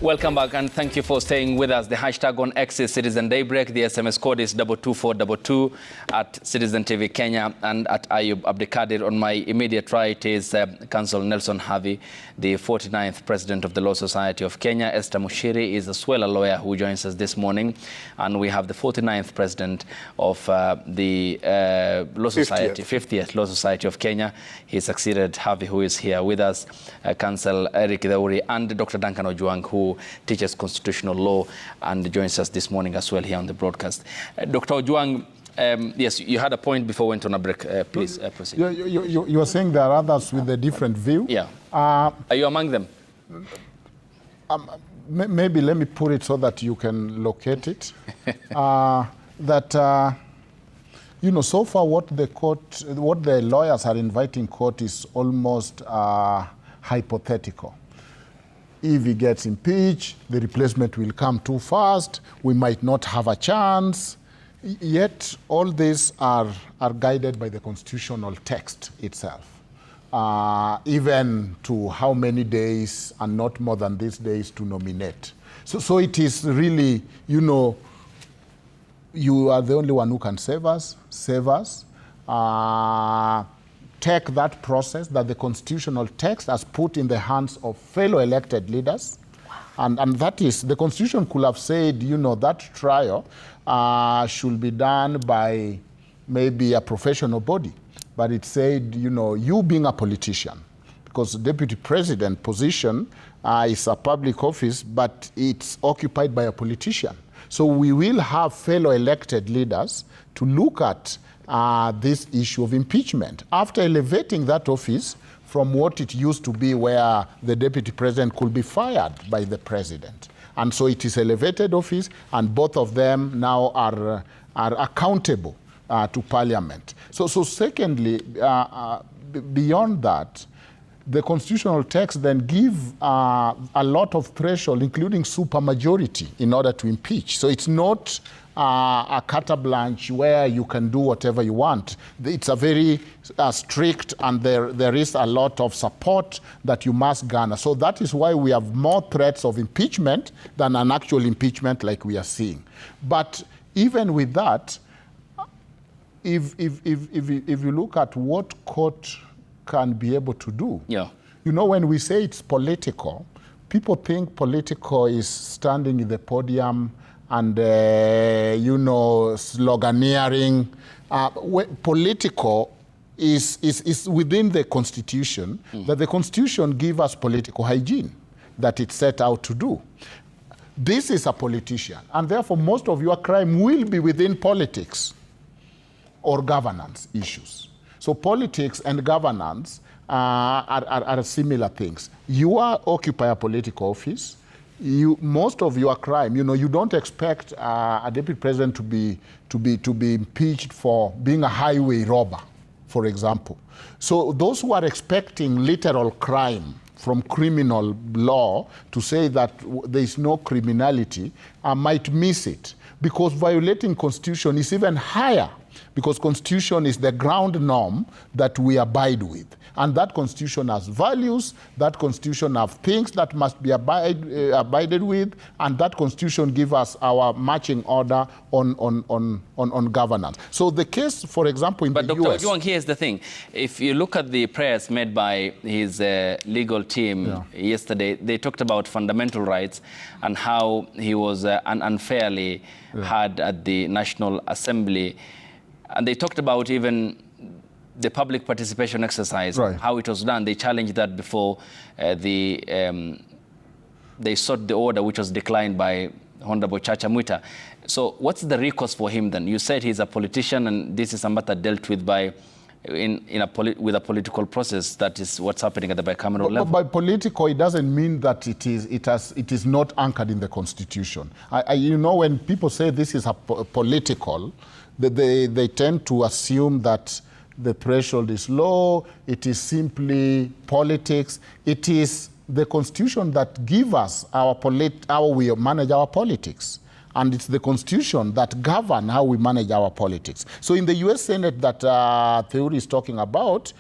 Welcome back and thank you for staying with us. The hashtag on X is Citizen Daybreak. The SMS code is 22422 at Citizen TV Kenya and at Ayub Abdikadir. On my immediate right is Counsel Nelson Havi, the 49th President of the Law Society of Kenya. Esther Mushiri is as well a lawyer who joins us this morning. And we have the 49th President of the Law Society, 50th Law Society of Kenya. He succeeded Havi, who is here with us, Counsel Eric Dauri, and Dr. Duncan Ojuang, who teaches constitutional law and joins us this morning as well here on the broadcast. Dr. Ojuang, yes, you had a point before we went on a break. Please proceed. You are saying there are others with a different view? Yeah. Are you among them? Maybe let me put it so that you can locate it. You know, so far what the lawyers are inviting court is almost hypothetical. If he gets impeached, the replacement will come too fast, we might not have a chance. Yet all these are guided by the constitutional text itself. Even to how many days and not more than these days to nominate. So it is really, you know, you are the only one who can save us. Take that process that the constitutional text has put in the hands of fellow elected leaders. And that is, the Constitution could have said, you know, that trial should be done by maybe a professional body. But it said, you know, you being a politician, because the deputy president position is a public office, but it's occupied by a politician. So we will have fellow elected leaders to look at this issue of impeachment. After elevating that office from what it used to be, where the deputy president could be fired by the president. And so it is elevated office, and both of them now are accountable to parliament. So secondly, beyond that, the constitutional text then give a lot of threshold, including supermajority, in order to impeach. So it's not a carte blanche where you can do whatever you want. It's a very strict, and there is a lot of support that you must garner. So that is why we have more threats of impeachment than an actual impeachment like we are seeing. But even with that, if you look at what court can be able to do, yeah. You know, when we say it's political, people think political is standing in the podium and, you know, sloganeering. Political is within the Constitution, that the Constitution gives us political hygiene that it's set out to do. This is a politician, and therefore most of your crime will be within politics or governance issues. So politics and governance are similar things. You occupy a political office. Most of your crime, you know, you don't expect a deputy president to be impeached for being a highway robber, for example. So those who are expecting literal crime from criminal law to say that there is no criminality might miss it, because violating Constitution is even higher, because Constitution is the ground norm that we abide with. And that Constitution has values, that Constitution has things that must be abided with, and that Constitution gives us our marching order on governance. So the case, for example, in the US... But Dr. Ojuang, here's the thing. If you look at the prayers made by his legal team yesterday, they talked about fundamental rights and how he was unfairly had at the National Assembly. And they talked about even the public participation exercise, how it was done. They challenged that before they sought the order, which was declined by Honorable Chacha Mwita. So what's the recourse for him then? You said he's a politician, and this is a matter dealt with by with a political process. That is what's happening at the bicameral level. But by political, it doesn't mean that it is not anchored in the Constitution. You know, when people say this is a political, they tend to assume that the threshold is low, it is simply politics. It is the Constitution that gives us how we manage our politics. And it's the Constitution that governs how we manage our politics. So in the US Senate that Theory is talking about,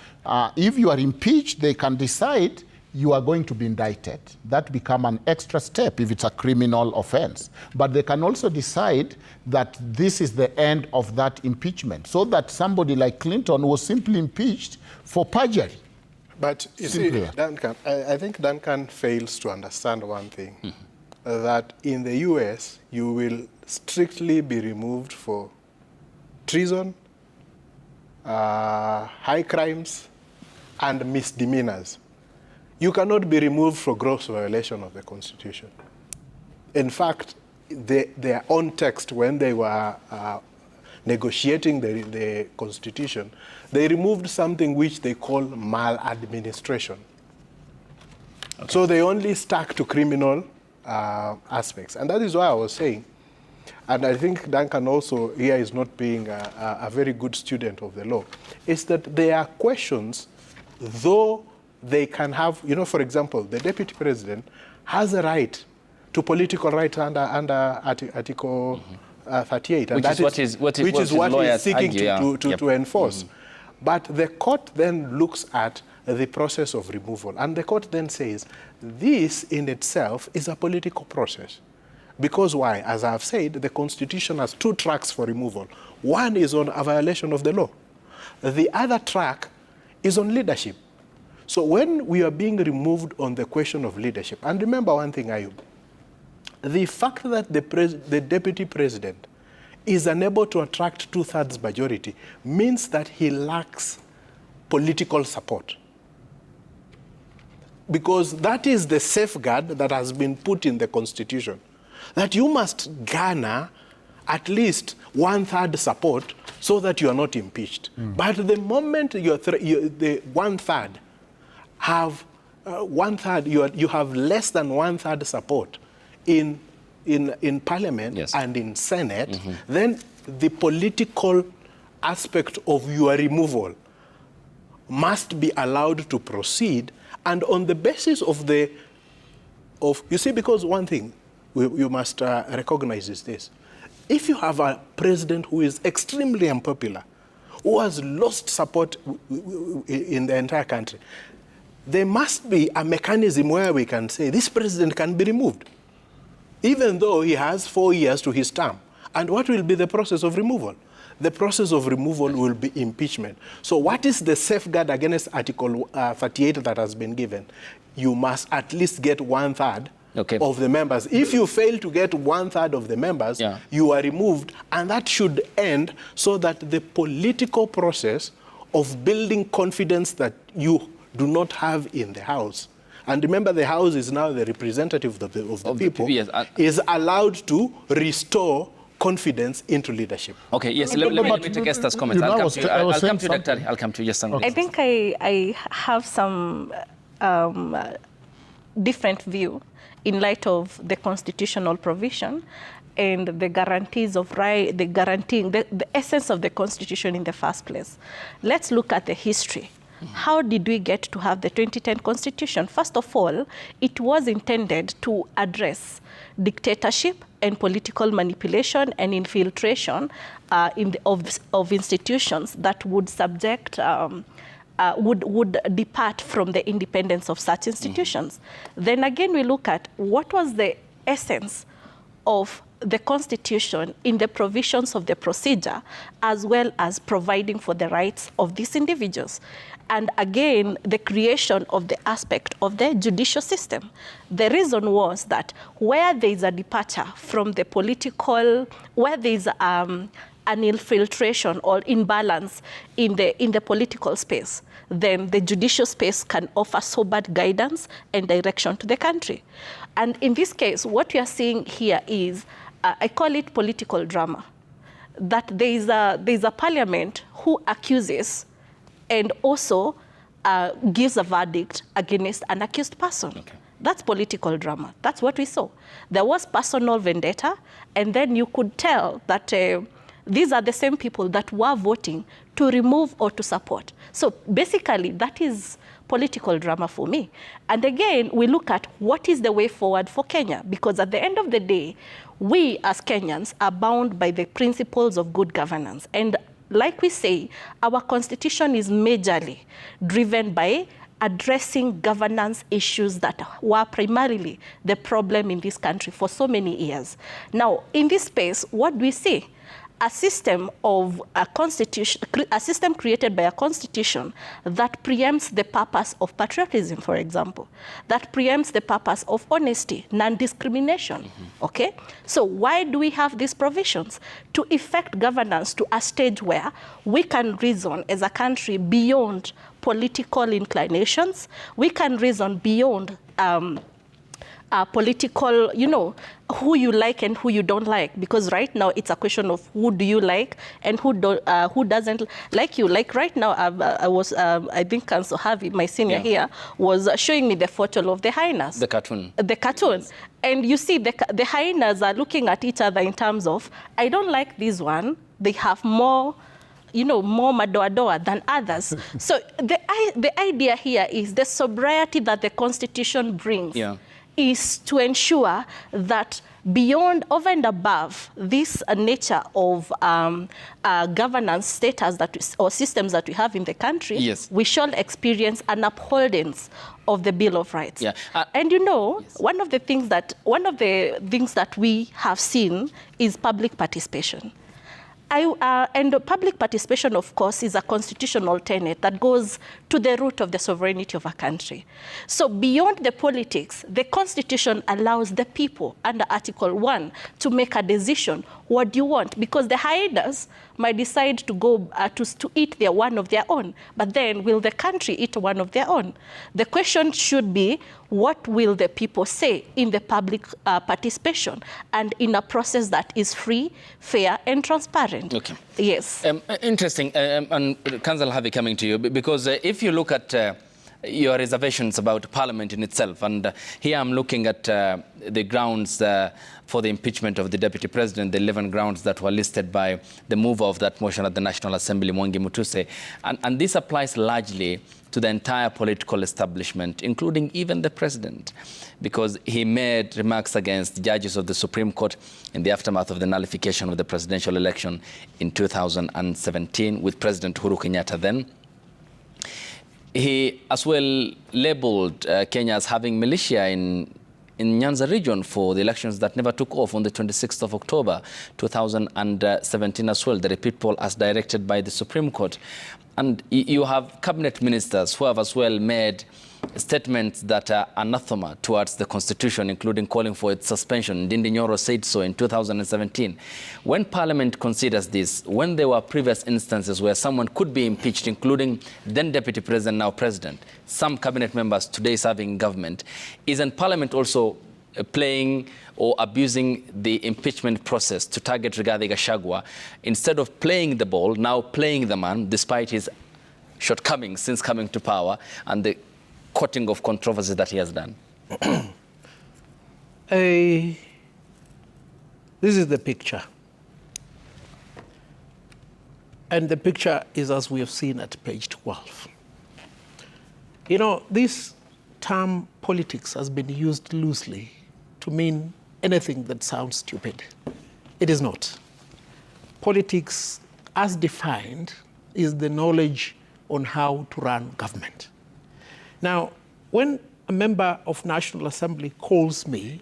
if you are impeached, they can decide you are going to be indicted. That become an extra step if it's a criminal offense. But they can also decide that this is the end of that impeachment, so that somebody like Clinton was simply impeached for perjury. But you see, Duncan, I think Duncan fails to understand one thing, that in the US, you will strictly be removed for treason, high crimes, and misdemeanors. You cannot be removed for gross violation of the Constitution. In fact, their own text, when they were negotiating the Constitution, they removed something which they call maladministration. Okay. So they only stuck to criminal aspects. And that is why I was saying, and I think Duncan also here is not being a very good student of the law, is that there are questions, though they can have, you know, for example, the deputy president has a right to political right under Article 38. And which is what he's seeking argue, to enforce. But the court then looks at the process of removal. And the court then says, this in itself is a political process. Because why? As I've said, the Constitution has two tracks for removal. One is on a violation of the law. The other track is on leadership. So when we are being removed on the question of leadership, and remember one thing, Ayub, the fact that the deputy president is unable to attract 2/3 majority means that he lacks political support. Because that is the safeguard that has been put in the Constitution, that you must garner at least 1/3 support so that you are not impeached. But the moment the 1/3 have 1/3, you have less than 1/3 support in Parliament and in Senate, then the political aspect of your removal must be allowed to proceed, and on the basis of you see, because one thing you must recognize is this: if you have a president who is extremely unpopular, who has lost support in the entire country, there must be a mechanism where we can say this president can be removed, even though he has 4 years to his term. And what will be the process of removal? The process of removal will be impeachment. So what is the safeguard against Article 38 that has been given? You must at least get 1/3 of the members. If you fail to get 1/3 of the members, you are removed, and that should end so that the political process of building confidence that you do not have in the House, and remember the House is now the representative of the people, is allowed to restore confidence into leadership. Okay, yes, let me take Esther's comments. I'll come to you, Dr. I'll come to you. Yes, I think I have some different view in light of the constitutional provision and the guarantees of right, the essence of the Constitution in the first place. Let's look at the history. How did we get to have the 2010 Constitution? First of all, it was intended to address dictatorship and political manipulation and infiltration of institutions that would subject, would depart from the independence of such institutions. Then again, we look at what was the essence of the Constitution in the provisions of the procedure, as well as providing for the rights of these individuals. And again, the creation of the aspect of the judicial system. The reason was that where there is a departure from the political, where there is an infiltration or imbalance in the political space, then the judicial space can offer sober guidance and direction to the country. And in this case, what we are seeing here is, I call it political drama, that there is a parliament who accuses and also gives a verdict against an accused person. Okay. That's political drama. That's what we saw. There was personal vendetta, and then you could tell that these are the same people that were voting to remove or to support. So basically, that is political drama for me. And again, we look at what is the way forward for Kenya, because at the end of the day, we as Kenyans are bound by the principles of good governance. And like we say, our constitution is majorly driven by addressing governance issues that were primarily the problem in this country for so many years. Now, in this space, what do we see? A system of a constitution, a system created by a constitution that preempts the purpose of patriotism, for example, that preempts the purpose of honesty, non-discrimination, okay? So why do we have these provisions? To effect governance to a stage where we can reason as a country beyond political inclinations, we can reason beyond political, who you like and who you don't like, because right now it's a question of who do you like and who doesn't like you. Like right now, I think Council Harvey, my senior here, was showing me the photo of the hyenas. The cartoon. The cartoon. Yes. And you see the hyenas are looking at each other in terms of, I don't like this one, they have more more madoa-doa than others. So the idea here is the sobriety that the Constitution brings is to ensure that beyond, over and above this nature of governance status or systems that we have in the country, we shall experience an upholdings of the Bill of Rights. And one of the things that we have seen is public participation. And public participation, of course, is a constitutional tenet that goes to the root of the sovereignty of a country. So beyond the politics, the Constitution allows the people under Article 1 to make a decision. What do you want? Because the hyenas might decide to go to eat one of their own, but then will the country eat one of their own? The question should be, what will the people say in the public participation and in a process that is free, fair, and transparent? Okay. Yes. Interesting. And Councillor Harvey, coming to you, because if you look at your reservations about Parliament in itself, and here I'm looking at the grounds for the impeachment of the Deputy President, the 11 grounds that were listed by the mover of that motion at the National Assembly, Mwangi Mutuse, and this applies largely to the entire political establishment, including even the President, because he made remarks against judges of the Supreme Court in the aftermath of the nullification of the presidential election in 2017 with President Uhuru Kenyatta then. He as well labeled Kenya as having militia in Nyanza region for the elections that never took off on the 26th of October 2017 as well, the repeat poll as directed by the Supreme Court. And you have cabinet ministers who have as well made statements that are anathema towards the Constitution, including calling for its suspension. Ndindi Nyoro said so in 2017. When Parliament considers this, when there were previous instances where someone could be impeached, including then Deputy President, now President, some cabinet members today serving government, isn't Parliament also playing or abusing the impeachment process to target Rigathi Gachagua, instead of playing the ball, now playing the man, despite his shortcomings since coming to power and the courting of controversy that he has done? This is the picture. And the picture is as we have seen at page 12. This term politics has been used loosely to mean anything that sounds stupid. It is not. Politics, as defined, is the knowledge on how to run government. Now, when a member of National Assembly calls me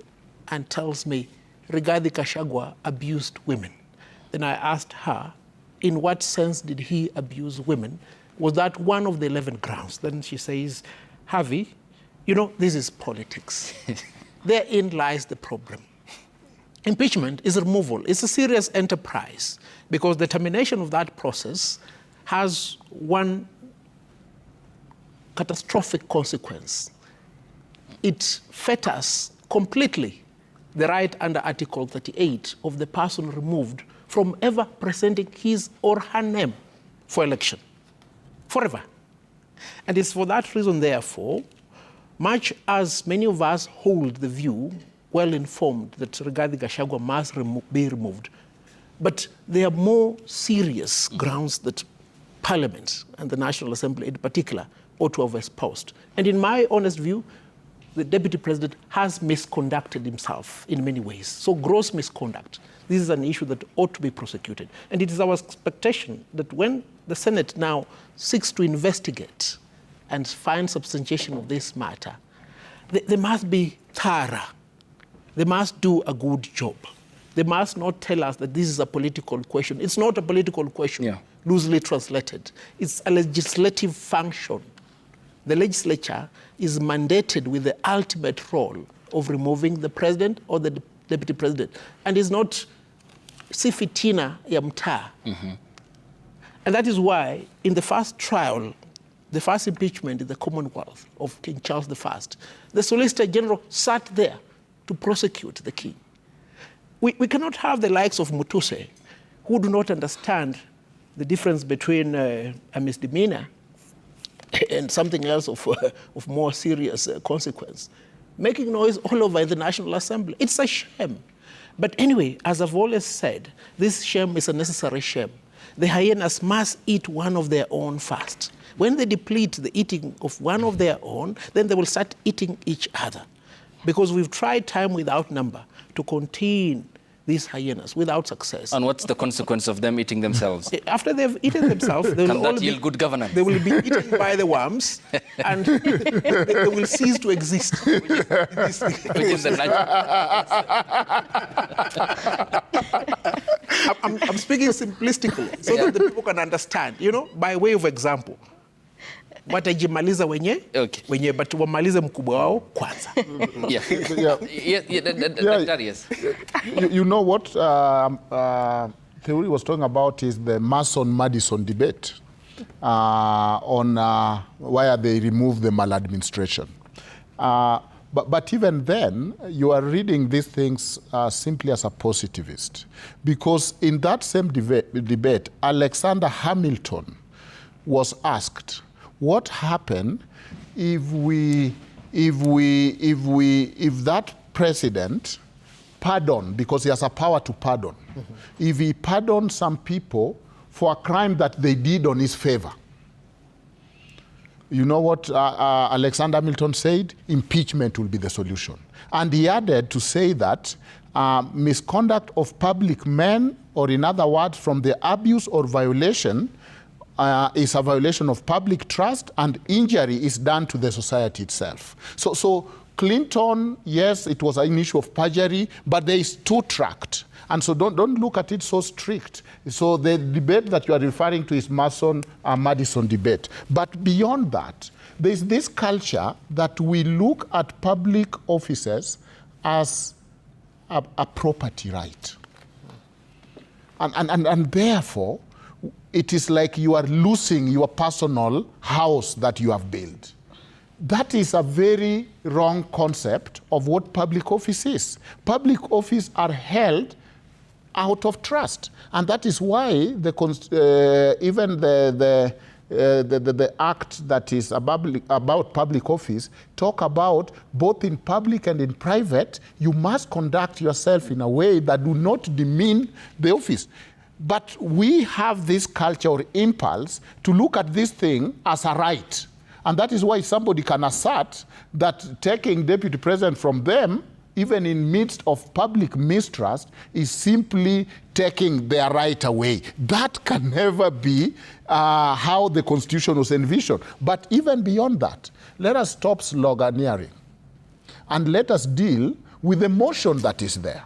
and tells me Rigathi Gachagua abused women, then I asked her, in what sense did he abuse women? Was that one of the 11 grounds? Then she says, Harvey, this is politics. Therein lies the problem. Impeachment is removal. It's a serious enterprise because the termination of that process has one catastrophic consequence. It fetters completely the right under Article 38 of the person removed from ever presenting his or her name for election, forever. And it's for that reason, therefore, much as many of us hold the view, well informed, that Rigathi Gachagua must be removed, but there are more serious grounds that Parliament and the National Assembly in particular ought to have espoused. And in my honest view, the Deputy President has misconducted himself in many ways. So gross misconduct. This is an issue that ought to be prosecuted. And it is our expectation that when the Senate now seeks to investigate and find substantiation of this matter, they must be thorough. They must do a good job. They must not tell us that this is a political question. It's not a political question, loosely translated. It's a legislative function. The legislature is mandated with the ultimate role of removing the president or the deputy president. And it's not sifitina ya mtaa. And that is why in the first trial, the first impeachment in the Commonwealth of King Charles I, the Solicitor General sat there to prosecute the king. We cannot have the likes of Mutuse, who do not understand the difference between a misdemeanor and something else of more serious consequence, making noise all over the National Assembly. It's a shame. But anyway, as I've always said, this shame is a necessary shame. The hyenas must eat one of their own first. When they deplete the eating of one of their own, then they will start eating each other. Because we've tried time without number to contain these hyenas without success. And what's the consequence of them eating themselves? After they've eaten themselves, they will that yield good governance? They will be eaten by the worms, and they will cease to exist. Which is the I'm speaking simplistically so that the people can understand, by way of example. Watajimaliza wenye, but wamalize mkubwa wao kwanza. You know what Theory was talking about is the Mason-Madison debate on why they removed the maladministration. But even then, you are reading these things simply as a positivist. Because in that same debate, Alexander Hamilton was asked, what happened if that president pardoned, because he has a power to pardon, if he pardoned some people for a crime that they did on his favor? You know what Alexander Hamilton said? Impeachment will be the solution. And he added to say that misconduct of public men, or in other words, from the abuse or violation, is a violation of public trust, and injury is done to the society itself. So Clinton, yes, it was an issue of perjury, but there is two-tracked. And so don't look at it so strict. So the debate that you are referring to is Mason-Madison debate. But beyond that, there's this culture that we look at public offices as a property right. And therefore, it is like you are losing your personal house that you have built. That is a very wrong concept of what public office is. Public office are held out of trust. And that is why even the act that is about public office talk about both in public and in private, you must conduct yourself in a way that do not demean the office. But we have this culture or impulse to look at this thing as a right. And that is why somebody can assert that taking deputy president from them, even in midst of public mistrust, is simply taking their right away. That can never be how the Constitution was envisioned. But even beyond that, let us stop sloganeering and let us deal with the motion that is there.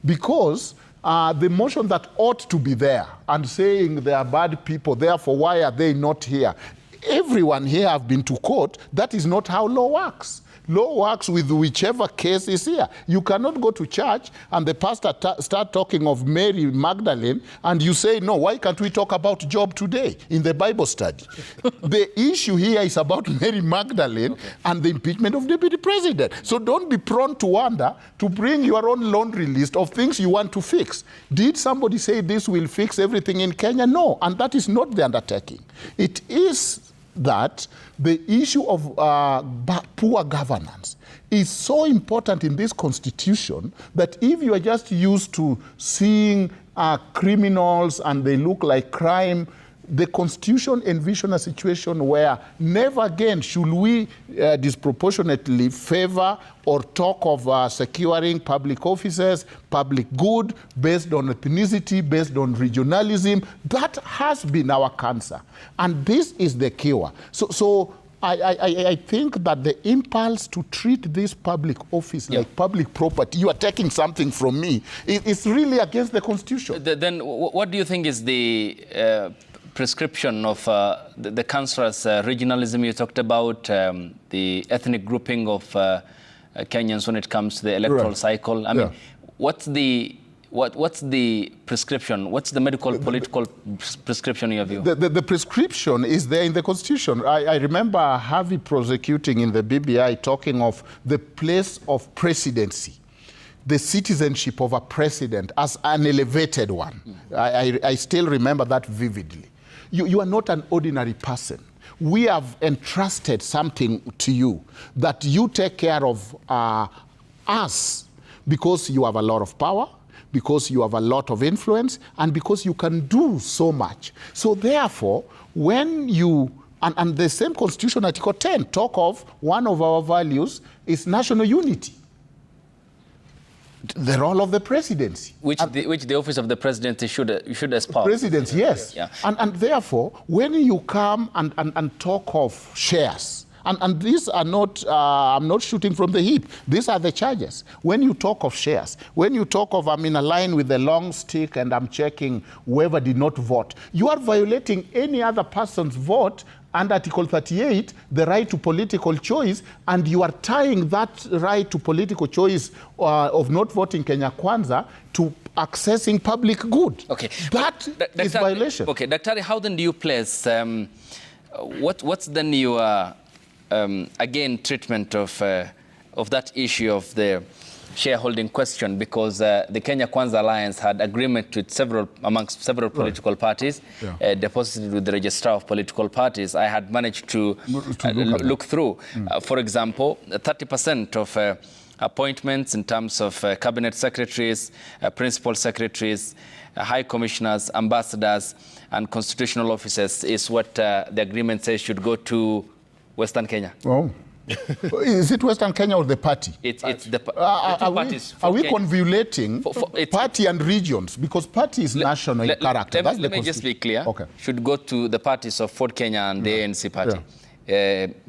Because the motion that ought to be there and saying they are bad people, therefore why are they not here? Everyone here have been to court. That is not how law works. Law works with whichever case is here. You cannot go to church and the pastor start talking of Mary Magdalene and you say, no, why can't we talk about Job today in the Bible study? The issue here is about Mary Magdalene and the impeachment of deputy president. So don't be prone to wonder to bring your own laundry list of things you want to fix. Did somebody say this will fix everything in Kenya? No, and that is not the undertaking. It is that the issue of poor governance is so important in this constitution that if you are just used to seeing criminals and they look like crime, the Constitution envisions a situation where never again should we disproportionately favor or talk of securing public offices, public good, based on ethnicity, based on regionalism. That has been our cancer. And this is the cure. So I think that the impulse to treat this public office like public property, you are taking something from me, it's really against the Constitution. Then what do you think is the prescription of the councillor's regionalism you talked about, the ethnic grouping of Kenyans when it comes to the electoral cycle? I mean, what's the prescription? What's the medical, political prescription in your view? The prescription is there in the Constitution. I remember Harvey prosecuting in the BBI talking of the place of presidency, the citizenship of a president as an elevated one. I still remember that vividly. You are not an ordinary person. We have entrusted something to you that you take care of us because you have a lot of power, because you have a lot of influence, and because you can do so much. So therefore, when you, and the same Constitution, Article 10, talk of one of our values is national unity. The role of the presidency. Which the office of the presidency should espouse. Presidency, yes. Yeah. And therefore, when you come and talk of shares, and these are not, I'm not shooting from the hip. These are the charges. When you talk of shares, when you talk of I'm in a line with the long stick and I'm checking whoever did not vote, you are violating any other person's vote under Article 38, the right to political choice, and you are tying that right to political choice of not voting Kenya Kwanza to accessing public good. Okay. That is violation. Okay, Daktari, how then do you place, what's then your, again, treatment of that issue of the shareholding question, because the Kenya Kwanza Alliance had agreement with amongst several political parties, deposited with the Registrar of Political Parties. I had managed to look through. For example, 30% of appointments in terms of cabinet secretaries, principal secretaries, high commissioners, ambassadors, and constitutional officers is what the agreement says should go to Western Kenya. Oh. Is it Western Kenya or the party? It's the parties. Are we convolvulating party and regions? Because party is national in character. Let me just be clear. Okay. Should go to the parties of Ford Kenya and the ANC party.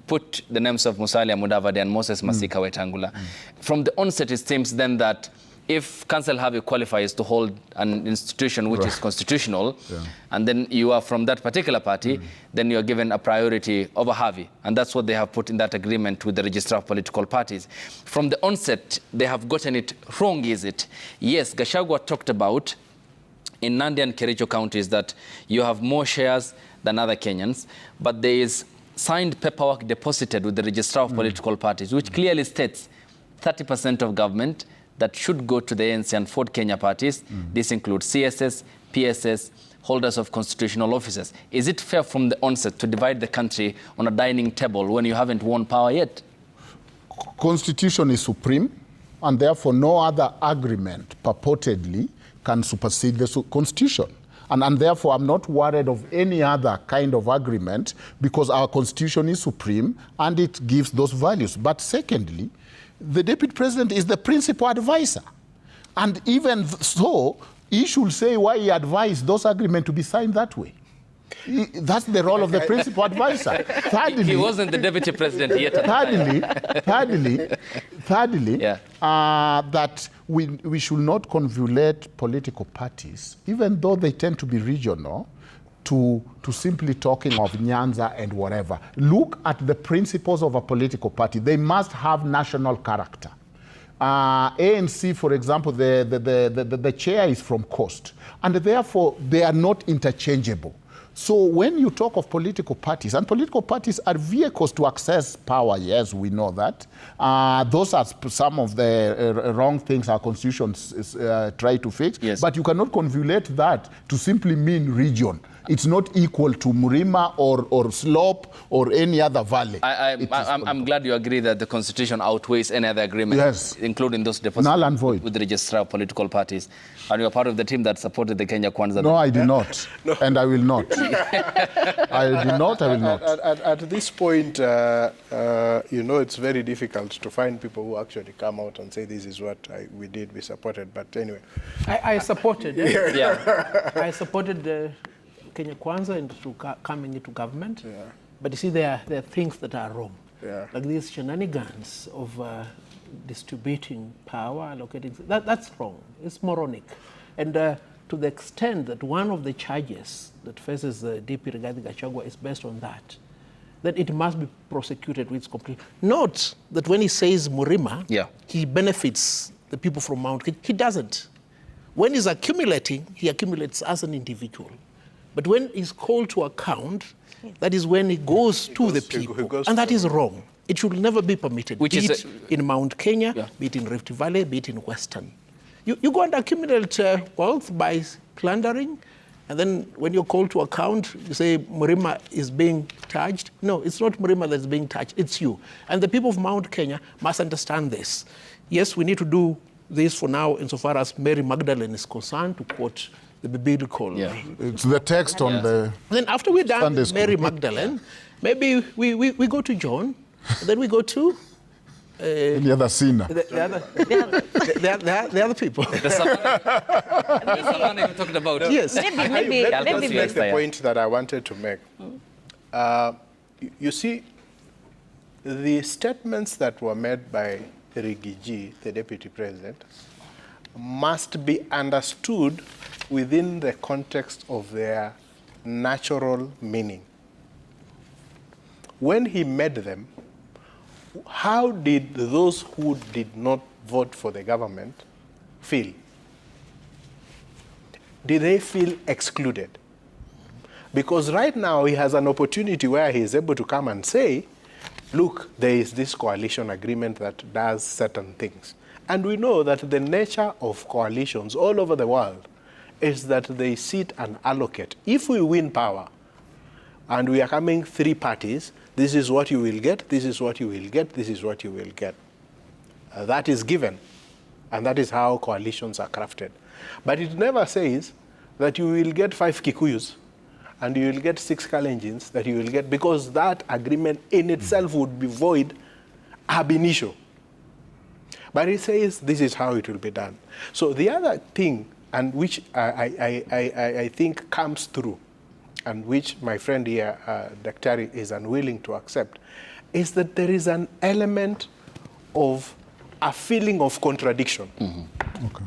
Put the names of Musalia Mudavadi and Moses Masika Wetangula. From the onset, it seems then that if Council Harvey qualifies to hold an institution which is constitutional, and then you are from that particular party, then you are given a priority over Harvey. And that's what they have put in that agreement with the Registrar of Political Parties. From the onset, they have gotten it wrong, is it? Yes, Gachagua talked about in Nandi and Kericho counties that you have more shares than other Kenyans, but there is signed paperwork deposited with the Registrar of Political Parties, which clearly states 30% of government that should go to the ANC and Ford Kenya parties. This includes CSS, PSS, holders of constitutional offices. Is it fair from the onset to divide the country on a dining table when you haven't won power yet? Constitution is supreme, and therefore no other agreement purportedly can supersede the Constitution. And therefore, I'm not worried of any other kind of agreement because our Constitution is supreme and it gives those values. But secondly, the Deputy President is the principal advisor. And even so, he should say why he advised those agreements to be signed that way. That's the role of the principal advisor. Thirdly, he wasn't the Deputy President yet. Thirdly, that we should not convolute political parties, even though they tend to be regional, to simply talking of Nyanza and whatever. Look at the principles of a political party. They must have national character. ANC, for example, the chair is from Coast, and therefore they are not interchangeable. So when you talk of political parties, and political parties are vehicles to access power, yes, we know that. Those are some of the wrong things our constitution try to fix. Yes. But you cannot convolute that to simply mean region. It's not equal to Murima or Slope or any other valley. I'm glad you agree that the Constitution outweighs any other agreement, including those deposits null and void with the registrar of political parties. And you're part of the team that supported the Kenya Kwanza. No, I did not. No. And I will not. I did not, I will not. At this point, you know, it's very difficult to find people who actually come out and say this is what we did, we supported. But anyway. I supported. Yeah. I supported the Kenya Kwanza into coming into government. But you see, there are things that are wrong. Yeah. Like these shenanigans of distributing power, allocating, that's wrong. It's moronic. And to the extent that one of the charges that faces the DP regarding Gachagua is based on that, then it must be prosecuted with complete. Note that when he says Murima, he benefits the people from Mount Kenya. He doesn't. When he's accumulating, he accumulates as an individual. But when he's called to account, that is when he goes to the people. And that is wrong. It should never be permitted. Be it in Mount Kenya, be it in Rift Valley, be it in Western. You go and accumulate wealth by plundering, and then when you're called to account, you say Murima is being charged. No, it's not Murima that's being charged, it's you. And the people of Mount Kenya must understand this. Yes, we need to do this for now insofar as Mary Magdalene is concerned, to quote the biblical. Yeah. It's the text on the... Then after we're done with Mary Magdalene, maybe we go to John, and then we go to... the other sinner. The other people. The Savannah you're talking about. Yes. Maybe That's the point that I wanted to make. You see, the statements that were made by Rigiji, the Deputy President, must be understood within the context of their natural meaning. When he made them, how did those who did not vote for the government feel? Did they feel excluded? Because right now he has an opportunity where he is able to come and say, look, there is this coalition agreement that does certain things. And we know that the nature of coalitions all over the world is that they sit and allocate. If we win power and we are coming 3 parties, this is what you will get, this is what you will get, this is what you will get. That is given. And that is how coalitions are crafted. But it never says that you will get 5 Kikuyus and you will get 6 Kalenjins, that you will get, because that agreement in itself would be void ab initio. But it says this is how it will be done. So the other thing, and which I think comes through, and which my friend here, Daktari, is unwilling to accept, is that there is an element of a feeling of contradiction. Mm-hmm. Okay.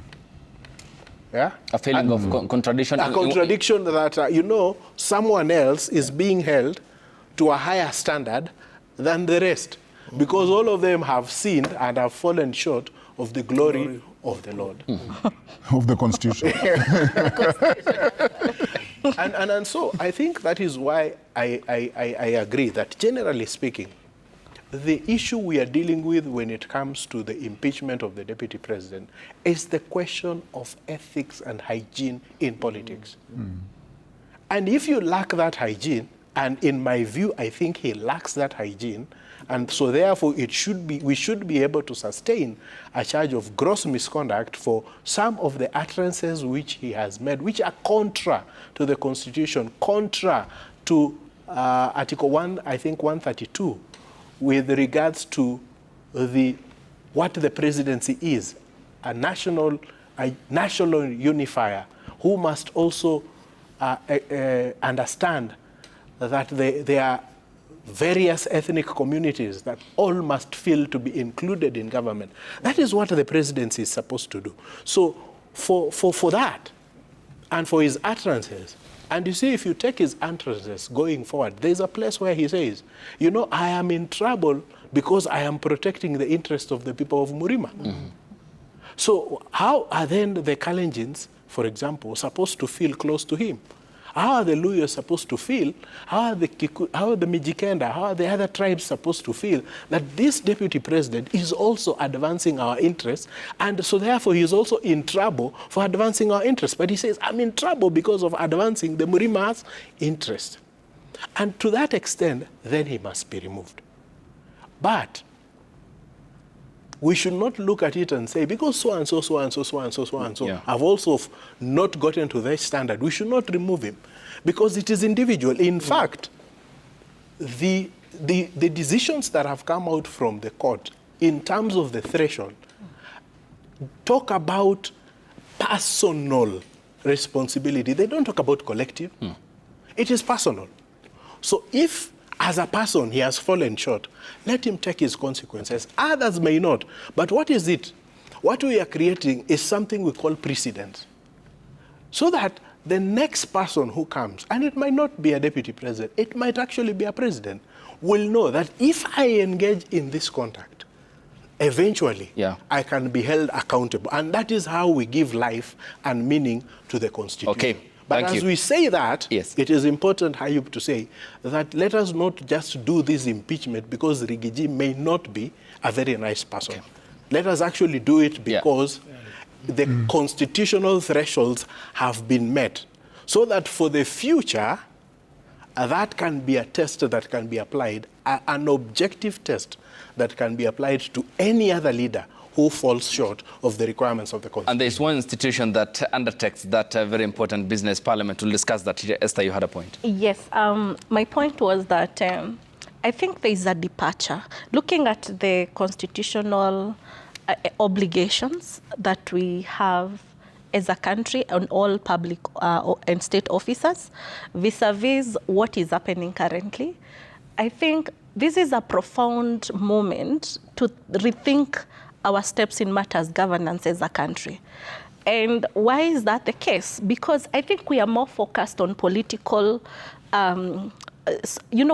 Yeah? A feeling of contradiction. A contradiction that, you know, someone else is being held to a higher standard than the rest, because all of them have sinned and have fallen short of the glory of the Lord. Of the Constitution. And so I think that is why I agree that, generally speaking, the issue we are dealing with when it comes to the impeachment of the Deputy President is the question of ethics and hygiene in politics. And if you lack that hygiene, and in my view, I think he lacks that hygiene, and so therefore we should be able to sustain a charge of gross misconduct for some of the utterances which he has made, which are contra to the Constitution, contra to Article 1, I think 132, with regards to what the presidency is, a national unifier who must also understand that there are various ethnic communities that all must feel to be included in government. That is what the presidency is supposed to do. So for that, and for his utterances, and you see, if you take his utterances going forward, there's a place where he says, you know, I am in trouble because I am protecting the interests of the people of Murima. Mm-hmm. So how are then the Kalenjins, for example, supposed to feel close to him? How are the Luyos supposed to feel? How are the Mijikenda, how are the other tribes supposed to feel that this deputy president is also advancing our interests, and so therefore he is also in trouble for advancing our interests? But he says, I'm in trouble because of advancing the Murima's interest. And to that extent, then he must be removed. But we should not look at it and say, because so and so, so and so, so and so, so and so have also not gotten to their standard, we should not remove him, because it is individual. In fact, the decisions that have come out from the court in terms of the threshold talk about personal responsibility. They don't talk about collective. It is personal. So if as a person, he has fallen short. Let him take his consequences. Others may not. But what is it? What we are creating is something we call precedent. So that the next person who comes, and it might not be a deputy president, it might actually be a president, will know that if I engage in this contact, eventually I can be held accountable. And that is how we give life and meaning to the Constitution. Okay. But as we say that, it is important, Hayub, to say that let us not just do this impeachment because Rigiji may not be a very nice person. Okay. Let us actually do it because the constitutional thresholds have been met, so that for the future, that can be a test that can be applied, an objective test that can be applied to any other leader who falls short of the requirements of the Constitution. And there's one institution that undertakes that very important business. Parliament will discuss that. Esther, you had a point. Yes, my point was that I think there is a departure. Looking at the constitutional obligations that we have as a country on all public and state officers vis-a-vis what is happening currently, I think this is a profound moment to rethink our steps in matters governance as a country. And why is that the case? Because I think we are more focused on political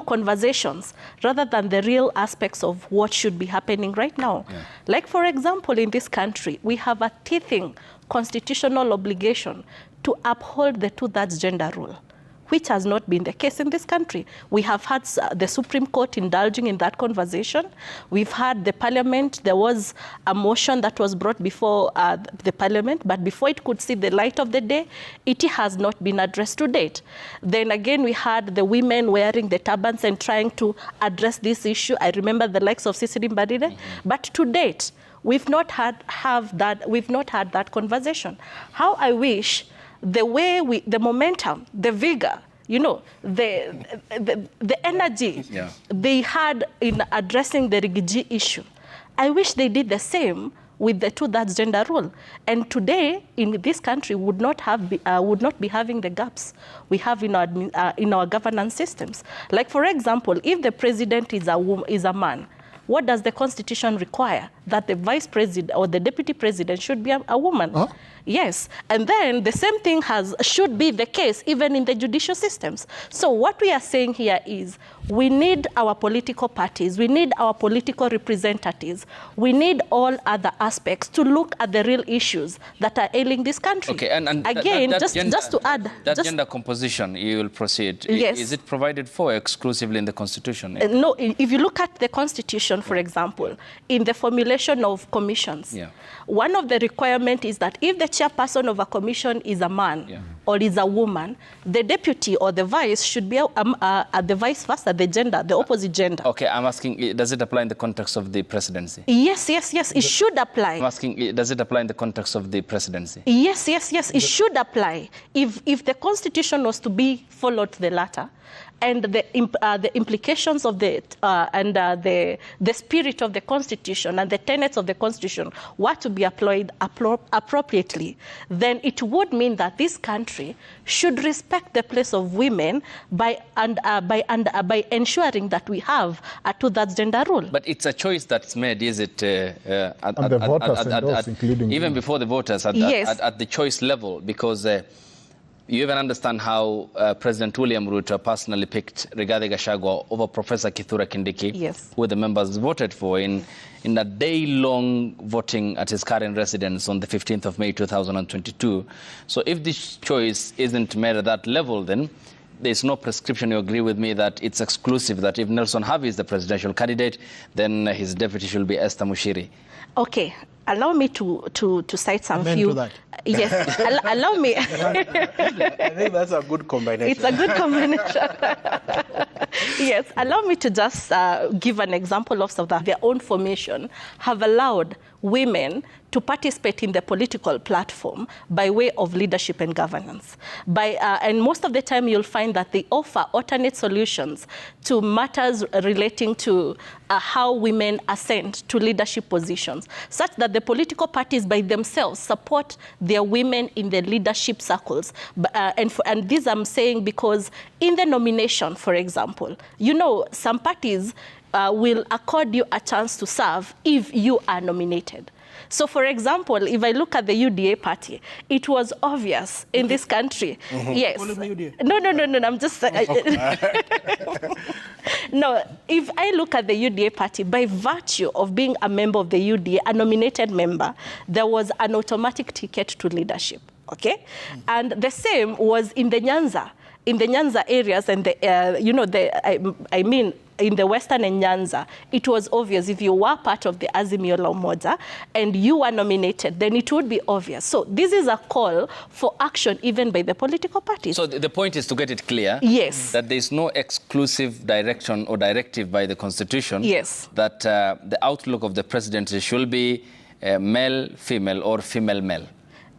conversations rather than the real aspects of what should be happening right now. Yeah. Like, for example, in this country, we have a teething constitutional obligation to uphold the 2/3 gender rule, which has not been the case in this country. We have had the Supreme Court indulging in that conversation. We've had the Parliament. There was a motion that was brought before the Parliament, but before it could see the light of the day, it has not been addressed to date. Then again, we had the women wearing the turbans and trying to address this issue. I remember the likes of Sisiri Mbarire, but to date, we've not had that conversation. How I wish the way the momentum, the vigor, the energy they had in addressing the Rigiji issue, I wish they did the same with the 2/3 gender rule. And today, in this country, would not be having the gaps we have in our governance systems. Like, for example, if the president is a man, what does the Constitution require? That the vice president or the deputy president should be a woman. Huh? Yes, and then the same thing should be the case even in the judicial systems. So what we are saying here is we need our political parties, we need our political representatives, we need all other aspects to look at the real issues that are ailing this country. Okay, and again, just to add... That gender composition, you will proceed. Yes. Is it provided for exclusively in the Constitution? No, if you look at the Constitution, for example, in the formulation of commissions, one of the requirements is that if the chairperson of a commission is a man or is a woman, the deputy or the vice should be the vice versa, the gender, the opposite gender. Okay, I'm asking, does it apply in the context of the presidency? Yes, it should apply. I'm asking, does it apply in the context of the presidency? Yes, it should apply. If the Constitution was to be followed to the latter, and the implications of the spirit of the Constitution and the tenets of the Constitution were to be applied appropriately, then it would mean that this country should respect the place of women by ensuring that we have a 2/3 gender rule. But it's a choice that's made, is it? And the voters endorse, including even women. Before the voters, at the choice level, because you even understand how President William Ruto personally picked Rigathi Gachagua over Professor Kithure Kindiki, who the members voted for in a day-long voting at his current residence on the 15th of May 2022. So if this choice isn't made at that level, then there's no prescription, you agree with me, that it's exclusive, that if Nelson Havi is the presidential candidate, then his deputy should be Esther Mushiri. Okay, allow me to cite some Amen few. To that. Yes, allow me. I think that's a good combination. It's a good combination. Yes, allow me to just give an example of South their own formation have allowed women to participate in the political platform by way of leadership and governance. And most of the time you'll find that they offer alternate solutions to matters relating to how women ascend to leadership positions, such that the political parties by themselves support their women in the leadership circles. And this I'm saying because in the nomination, for example, example, you know, some parties will accord you a chance to serve if you are nominated. So, for example, if I look at the UDA party, it was obvious in this country. Yes. No, I'm just... No, if I look at the UDA party, by virtue of being a member of the UDA, a nominated member, there was an automatic ticket to leadership, okay? And the same was in the Nyanza areas and the, you know, I mean, in the Western and Nyanza, it was obvious if you were part of the Azimio la Umoja and you were nominated, then it would be obvious. So this is a call for action even by the political parties. So the point is to get it clear, yes, that there is no exclusive direction or directive by the Constitution, yes, that the outlook of the presidency should be male, female, or female, male.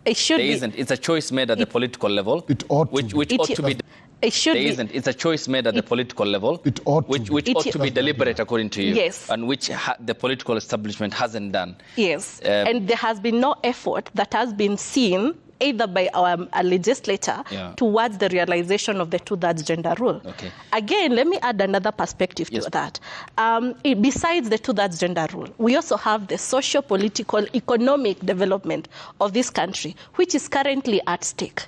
It should there be. Isn't. It's a choice made at the political level. It ought to which be. ought to be. It should there be. Isn't. It's a choice made at the political level. It ought which to be. ought to be deliberate, according to you. Yes. And which the political establishment hasn't done. Yes. And there has been no effort that has been seen either by a legislator towards the realization of the 2/3 gender rule. Okay. Again, let me add another perspective to that. Besides the 2/3 gender rule, we also have the socio-political, economic development of this country, which is currently at stake.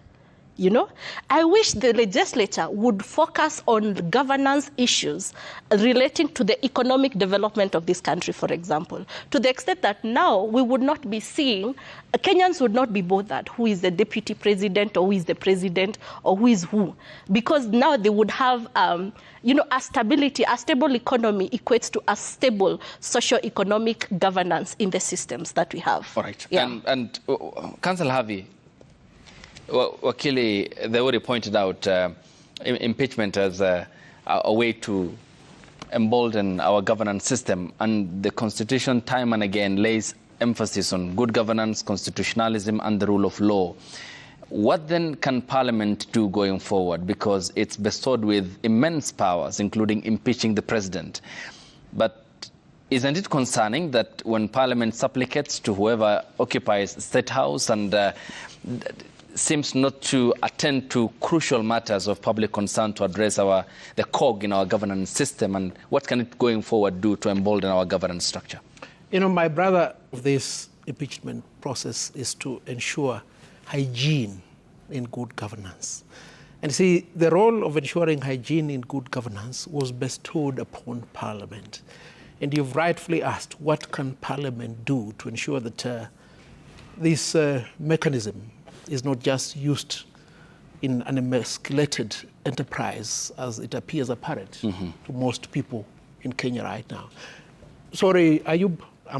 You know, I wish the legislature would focus on governance issues relating to the economic development of this country, for example, to the extent that now we would not be seeing, Kenyans would not be bothered who is the deputy president or who is the president or who is who, because now they would have, you know, a stable economy equates to a stable socio-economic governance in the systems that we have. All right. Yeah. And Councillor Harvey, Wakili, they already pointed out impeachment as a way to embolden our governance system, and the Constitution time and again lays emphasis on good governance, constitutionalism, and the rule of law. What then can Parliament do going forward? Because it's bestowed with immense powers, including impeaching the president. But isn't it concerning that when Parliament supplicates to whoever occupies State House and seems not to attend to crucial matters of public concern to address the cog in our governance system, and what can it going forward do to embolden our governance structure? You know, my brother of this impeachment process is to ensure hygiene in good governance. And see, the role of ensuring hygiene in good governance was bestowed upon Parliament. And you've rightfully asked, what can Parliament do to ensure that this mechanism is not just used in an emasculated enterprise as it appears apparent to most people in Kenya right now. Sorry, Ayub, I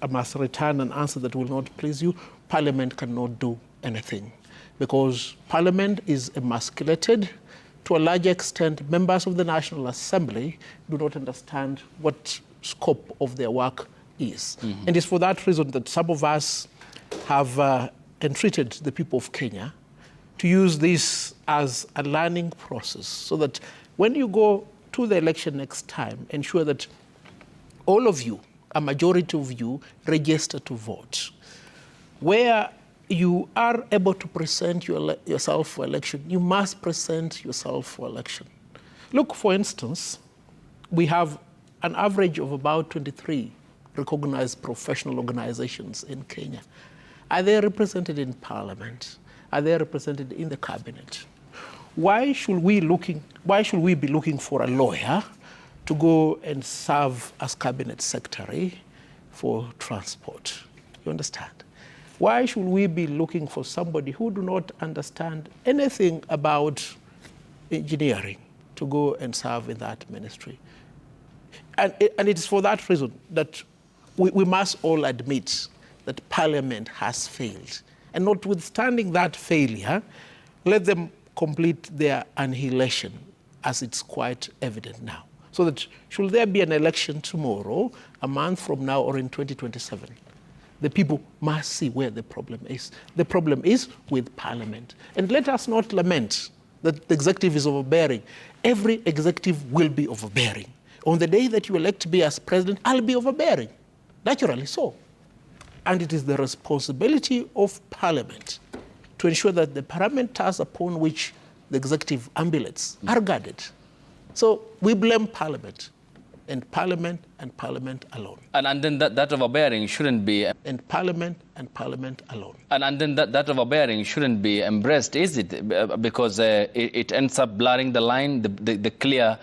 must return an answer that will not please you. Parliament cannot do anything because Parliament is emasculated. To a large extent, members of the National Assembly do not understand what scope of their work is. And it's for that reason that some of us have entreated the people of Kenya to use this as a learning process so that when you go to the election next time, ensure that all of you, a majority of you, register to vote. Where you are able to present yourself for election, you must present yourself for election. Look, for instance, we have an average of about 23 recognized professional organizations in Kenya. Are they represented in Parliament? Are they represented in the cabinet? Why should we be looking for a lawyer to go and serve as cabinet secretary for transport? You understand? Why should we be looking for somebody who do not understand anything about engineering to go and serve in that ministry? And it is for that reason that we must all admit that Parliament has failed. And notwithstanding that failure, let them complete their annihilation, as it's quite evident now. So that should there be an election tomorrow, a month from now, or in 2027, the people must see where the problem is. The problem is with Parliament. And let us not lament that the executive is overbearing. Every executive will be overbearing. On the day that you elect me as president, I'll be overbearing. Naturally so. And it is the responsibility of Parliament to ensure that the parameters upon which the executive ambulates are guarded. So we blame Parliament, and Parliament and Parliament alone. And then that overbearing shouldn't be... And Parliament alone. And then that overbearing shouldn't be embraced, is it? Because it ends up blurring the line, the clear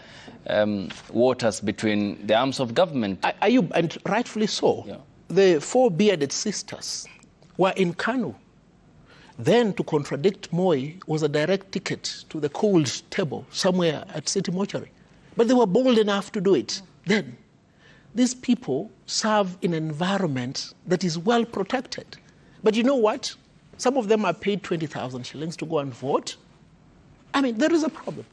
waters between the arms of government. And rightfully so. Yeah. The four bearded sisters were in Kanu. Then to contradict Moi was a direct ticket to the cold table somewhere at City Mortuary. But they were bold enough to do it. Then, these people serve in an environment that is well protected. But you know what? Some of them are paid 20,000 shillings to go and vote. I mean, there is a problem.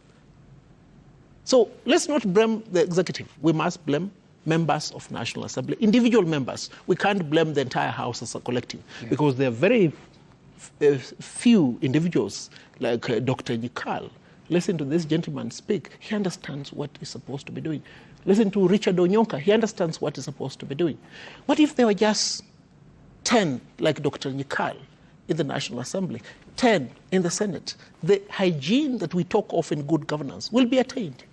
So let's not blame the executive. We must blame members of National Assembly, individual members. We can't blame the entire House as a collective, because there are very few individuals like Dr. Nyikal. Listen to this gentleman speak. He understands what he's supposed to be doing. Listen to Richard Onyonka. He understands what he's supposed to be doing. What if there were just 10 like Dr. Nyikal in the National Assembly, 10 in the Senate? The hygiene that we talk of in good governance will be attained.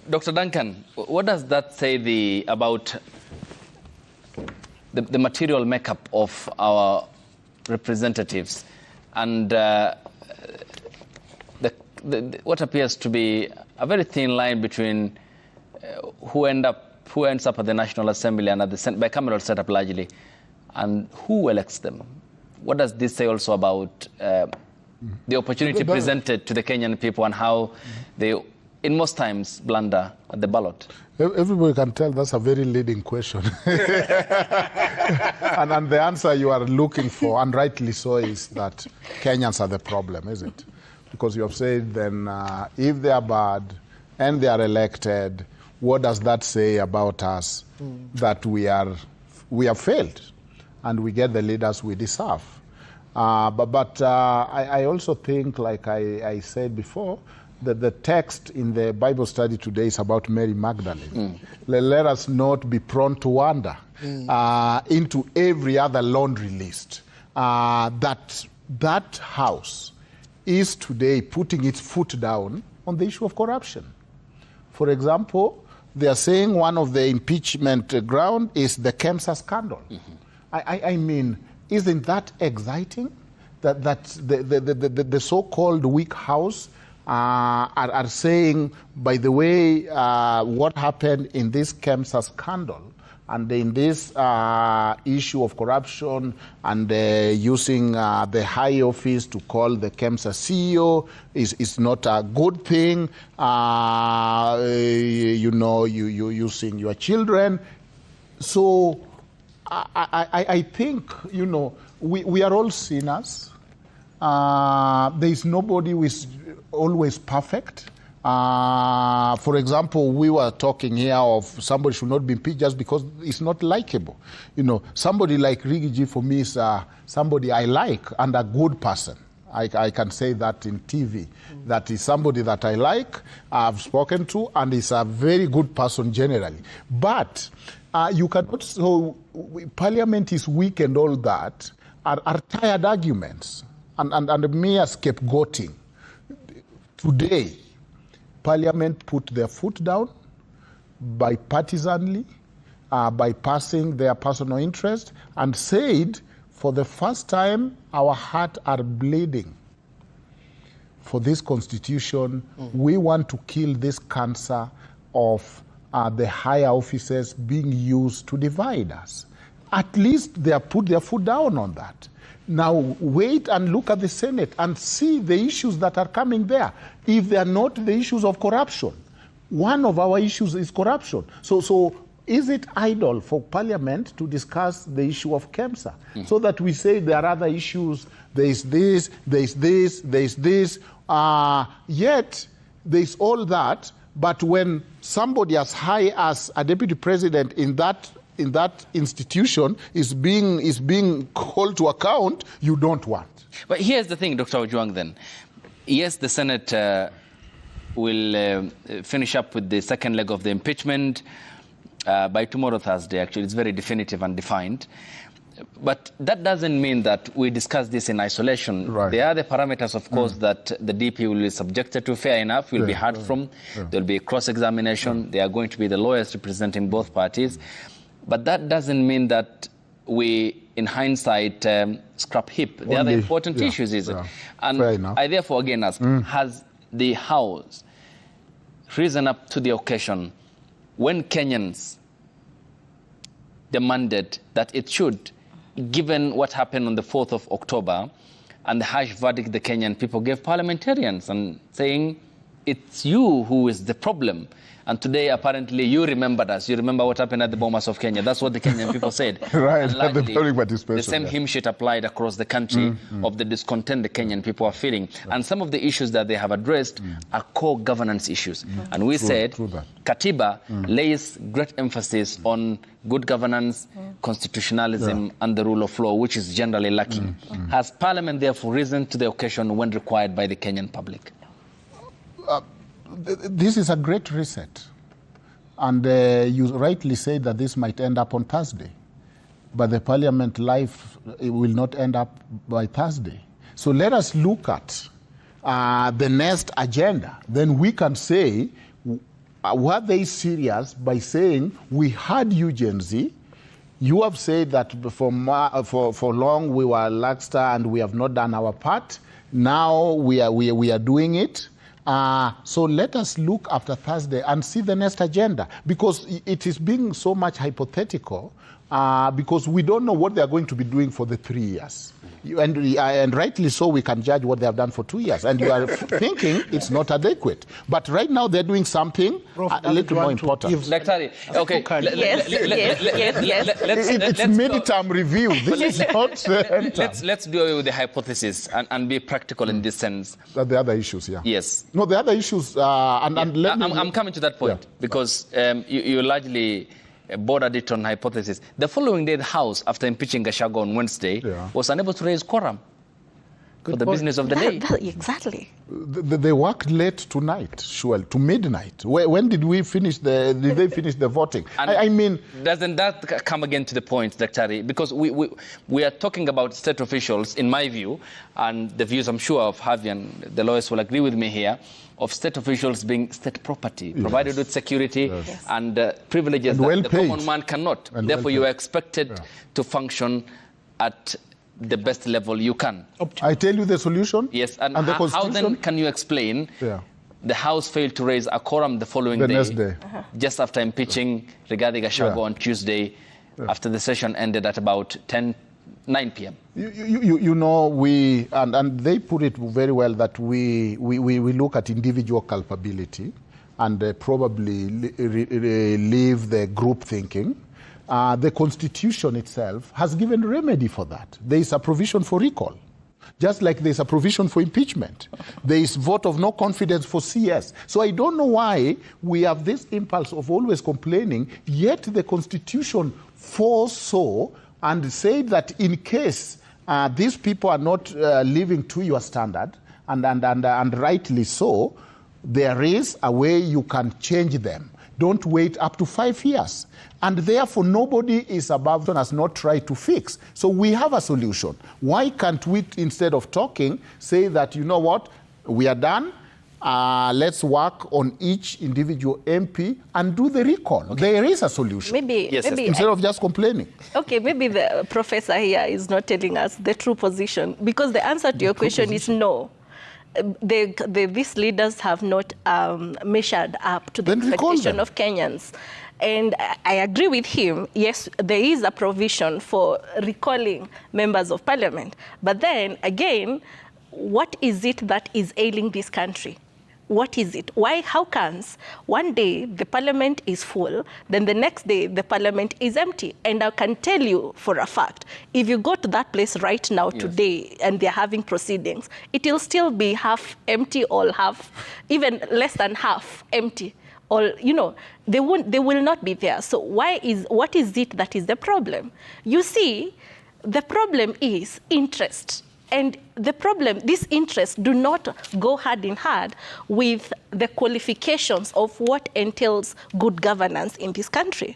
Dr. Duncan, what does that say about the material makeup of our representatives and what appears to be a very thin line between who ends up at the National Assembly and at the bicameral setup largely, and who elects them? What does this say also about the opportunity presented to the Kenyan people and how they, in most times, blunder at the ballot? Everybody can tell that's a very leading question. and the answer you are looking for, and rightly so, is that Kenyans are the problem, isn't it? Because you have said then if they are bad and they are elected, what does that say about us? That we have failed and we get the leaders we deserve. But I also think, like I said before, that the text in the Bible study today is about Mary Magdalene. Let us not be prone to wander into every other laundry list. That house is today putting its foot down on the issue of corruption. For example, they are saying one of the impeachment ground is the KEMSA scandal. I mean, isn't that exciting? That the so-called weak house are saying, by the way, what happened in this KEMSA scandal and in this issue of corruption and using the high office to call the KEMSA CEO is not a good thing. You using your children. So I think, we are all sinners. There is nobody who is always perfect. For example, we were talking here of somebody should not be impeached just because it's not likable. Somebody like Rigiji for me is somebody I like and a good person. I can say that in TV. That is somebody that I like, I've spoken to, and is a very good person generally. But you cannot, so Parliament is weak and all that, are tired arguments and mere scapegoating. Today, Parliament put their foot down bipartisanly, by passing their personal interest, and said, for the first time, our hearts are bleeding for this constitution. We want to kill this cancer of the higher offices being used to divide us. At least they have put their foot down on that. Now wait and look at the Senate and see the issues that are coming there. If they are not the issues of corruption, one of our issues is corruption. So is it idle for Parliament to discuss the issue of KEMSA? So that we say there are other issues, there is this, there is this, there is this, yet there is all that, but when somebody as high as a deputy president in that institution is being called to account, you don't want. But here's the thing, Dr. Ojwang, then. Yes, the Senate will finish up with the second leg of the impeachment by tomorrow, Thursday, actually. It's very definitive and defined. But that doesn't mean that we discuss this in isolation. Right. There are the parameters, of course, that the DP will be subjected to. Fair enough, will be heard from. There will be a cross-examination. There are going to be the lawyers representing both parties. But that doesn't mean that we, in hindsight, scrap heap. The other important issues is it. And I therefore again ask, has the House risen up to the occasion when Kenyans demanded that it should, given what happened on the 4th of October and the harsh verdict the Kenyan people gave parliamentarians and saying, it's you who is the problem. And today, apparently, you remembered us. You remember what happened at the Bomas of Kenya. That's what the Kenyan people said. Right, and the public participation. The same hymn sheet applied across the country of the discontent the Kenyan people are feeling. And some of the issues that they have addressed are core governance issues. And we said, Katiba lays great emphasis on good governance, constitutionalism, and the rule of law, which is generally lacking. Has Parliament therefore risen to the occasion when required by the Kenyan public? This is a great reset. And you rightly say that this might end up on Thursday. But the Parliament life will not end up by Thursday. So let us look at the next agenda. Then we can say, were they serious by saying, we had you, Gen Z. You have said that for long we were laxer and we have not done our part. Now we are doing it. So let us look after Thursday and see the next agenda, because it is being so much hypothetical, because we don't know what they are going to be doing for the 3 years. And rightly so, we can judge what they have done for 2 years. And you are thinking it's not adequate. But right now they're doing something a little more important. Okay. It's midterm review. This is not... Let's do away with the hypothesis and be practical in this sense. The other issues, yeah. Yes. No, the other issues... I'm coming to that point, because you largely bordered it on hypothesis. The following day, the House, after impeaching Gachagua on Wednesday, was unable to raise quorum for the business of the day. Exactly. They worked late tonight, sure, to midnight. When did we finish did they finish the voting? I mean... Doesn't that come again to the point, Dr. Because we are talking about state officials, in my view, and the views I'm sure of Harvey and the lawyers will agree with me here, of state officials being state property, provided with security and privileges that the common man cannot. And therefore, you are expected to function at the best level you can. I tell you the solution. Yes, and the how then can you explain the House failed to raise a quorum the following next day, just after impeaching Rigathi Gachagua on Tuesday, after the session ended at about 9 p.m. You know, and they put it very well that we look at individual culpability and probably leave the group thinking. The Constitution itself has given remedy for that. There is a provision for recall, just like there's a provision for impeachment. There is vote of no confidence for CS. So I don't know why we have this impulse of always complaining, yet the Constitution foresaw and said that in case these people are not living to your standard, and rightly so, there is a way you can change them. Don't wait up to 5 years. And therefore, nobody is above and has not tried to fix. So we have a solution. Why can't we, instead of talking, say that, you know what, we are done, let's work on each individual MP and do the recall. There is a solution. Maybe instead of just complaining. Okay, maybe the professor here is not telling us the true position, because the answer to your question is no. These leaders have not measured up to the expectation of Kenyans. And I agree with him. Yes, there is a provision for recalling members of parliament. But then, again, what is it that is ailing this country? What is it? Why? How comes one day the parliament is full, then the next day the parliament is empty? And I can tell you for a fact, if you go to that place right now today and they're having proceedings, it will still be half empty or half, even less than half empty. Or, you know, they will not be there. So what is it that is the problem? You see, the problem is interest. And the problem, these interests do not go hand in hand with the qualifications of what entails good governance in this country.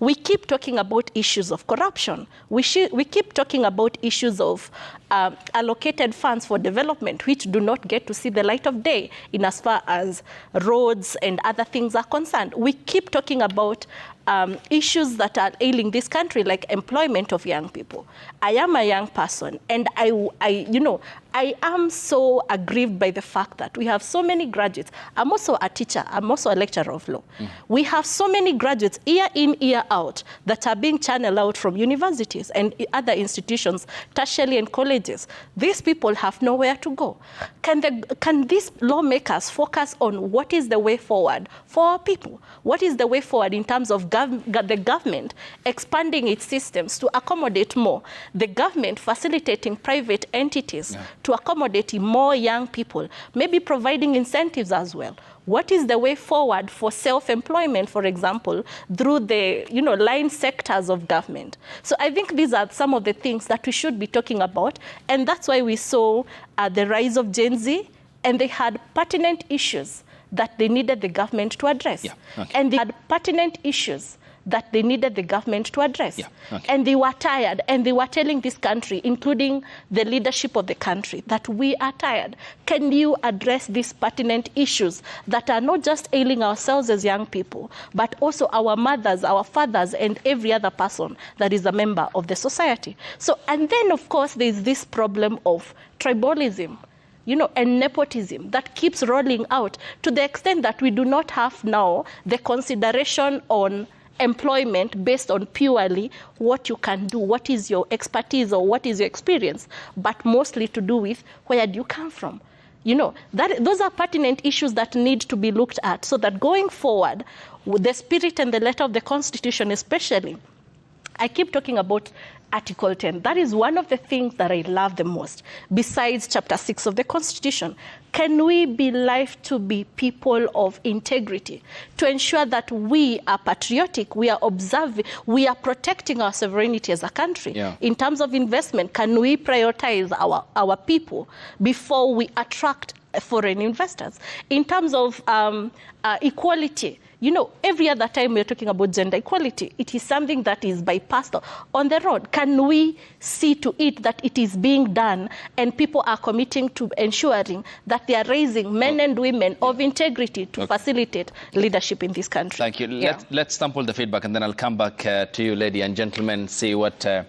We keep talking about issues of corruption. We keep talking about issues of allocated funds for development, which do not get to see the light of day in as far as roads and other things are concerned. We keep talking about issues that are ailing this country, like employment of young people. I am a young person, and I am so aggrieved by the fact that we have so many graduates. I'm also a teacher. I'm also a lecturer of law. We have so many graduates year in, year out that are being channeled out from universities and other institutions, tertiary and colleges. These people have nowhere to go. Can these lawmakers focus on what is the way forward for our people? What is the way forward in terms of the government expanding its systems to accommodate more? The government facilitating private entities to accommodate more young people, maybe providing incentives as well. What is the way forward for self-employment, for example, through the line sectors of government? So I think these are some of the things that we should be talking about, and that's why we saw the rise of Gen Z, and they had pertinent issues that they needed the government to address. And they had pertinent issues that they needed the government to address. And they were tired, and they were telling this country, including the leadership of the country, that we are tired. Can you address these pertinent issues that are not just ailing ourselves as young people, but also our mothers, our fathers, and every other person that is a member of the society? So, and then of course, there's this problem of tribalism, and nepotism that keeps rolling out to the extent that we do not have now the consideration on employment based on purely what you can do, what is your expertise or what is your experience, but mostly to do with where do you come from. Those are pertinent issues that need to be looked at, so that going forward, with the spirit and the letter of the Constitution especially, I keep talking about Article 10. That is one of the things that I love the most, besides Chapter 6 of the Constitution. Can we be live to be people of integrity, to ensure that we are patriotic, we are observing, we are protecting our sovereignty as a country? In terms of investment, can we prioritize our people before we attract foreign investors? In terms of equality, every other time we're talking about gender equality, it is something that is bypassed on the road. Can we see to it that it is being done, and people are committing to ensuring that they are raising men and women of integrity to facilitate leadership in this country? Thank you. Let's sample the feedback, and then I'll come back to you, lady and gentlemen, see what the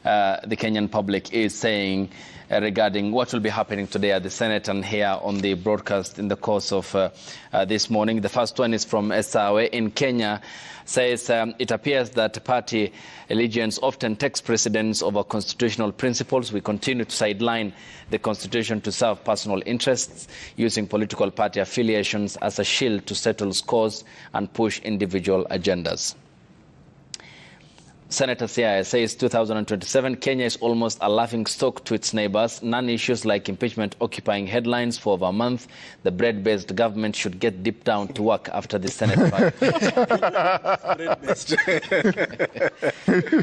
Kenyan public is saying regarding what will be happening today at the Senate and here on the broadcast in the course of this morning. The first one is from Esawe in Kenya. Says it appears that party allegiance often takes precedence over constitutional principles. We continue to sideline the Constitution to serve personal interests, using political party affiliations as a shield to settle scores and push individual agendas. Senator Siaya says 2027, Kenya is almost a laughingstock to its neighbors. Non-issues like impeachment occupying headlines for over a month. The bread-based government should get deep down to work after the Senate fight.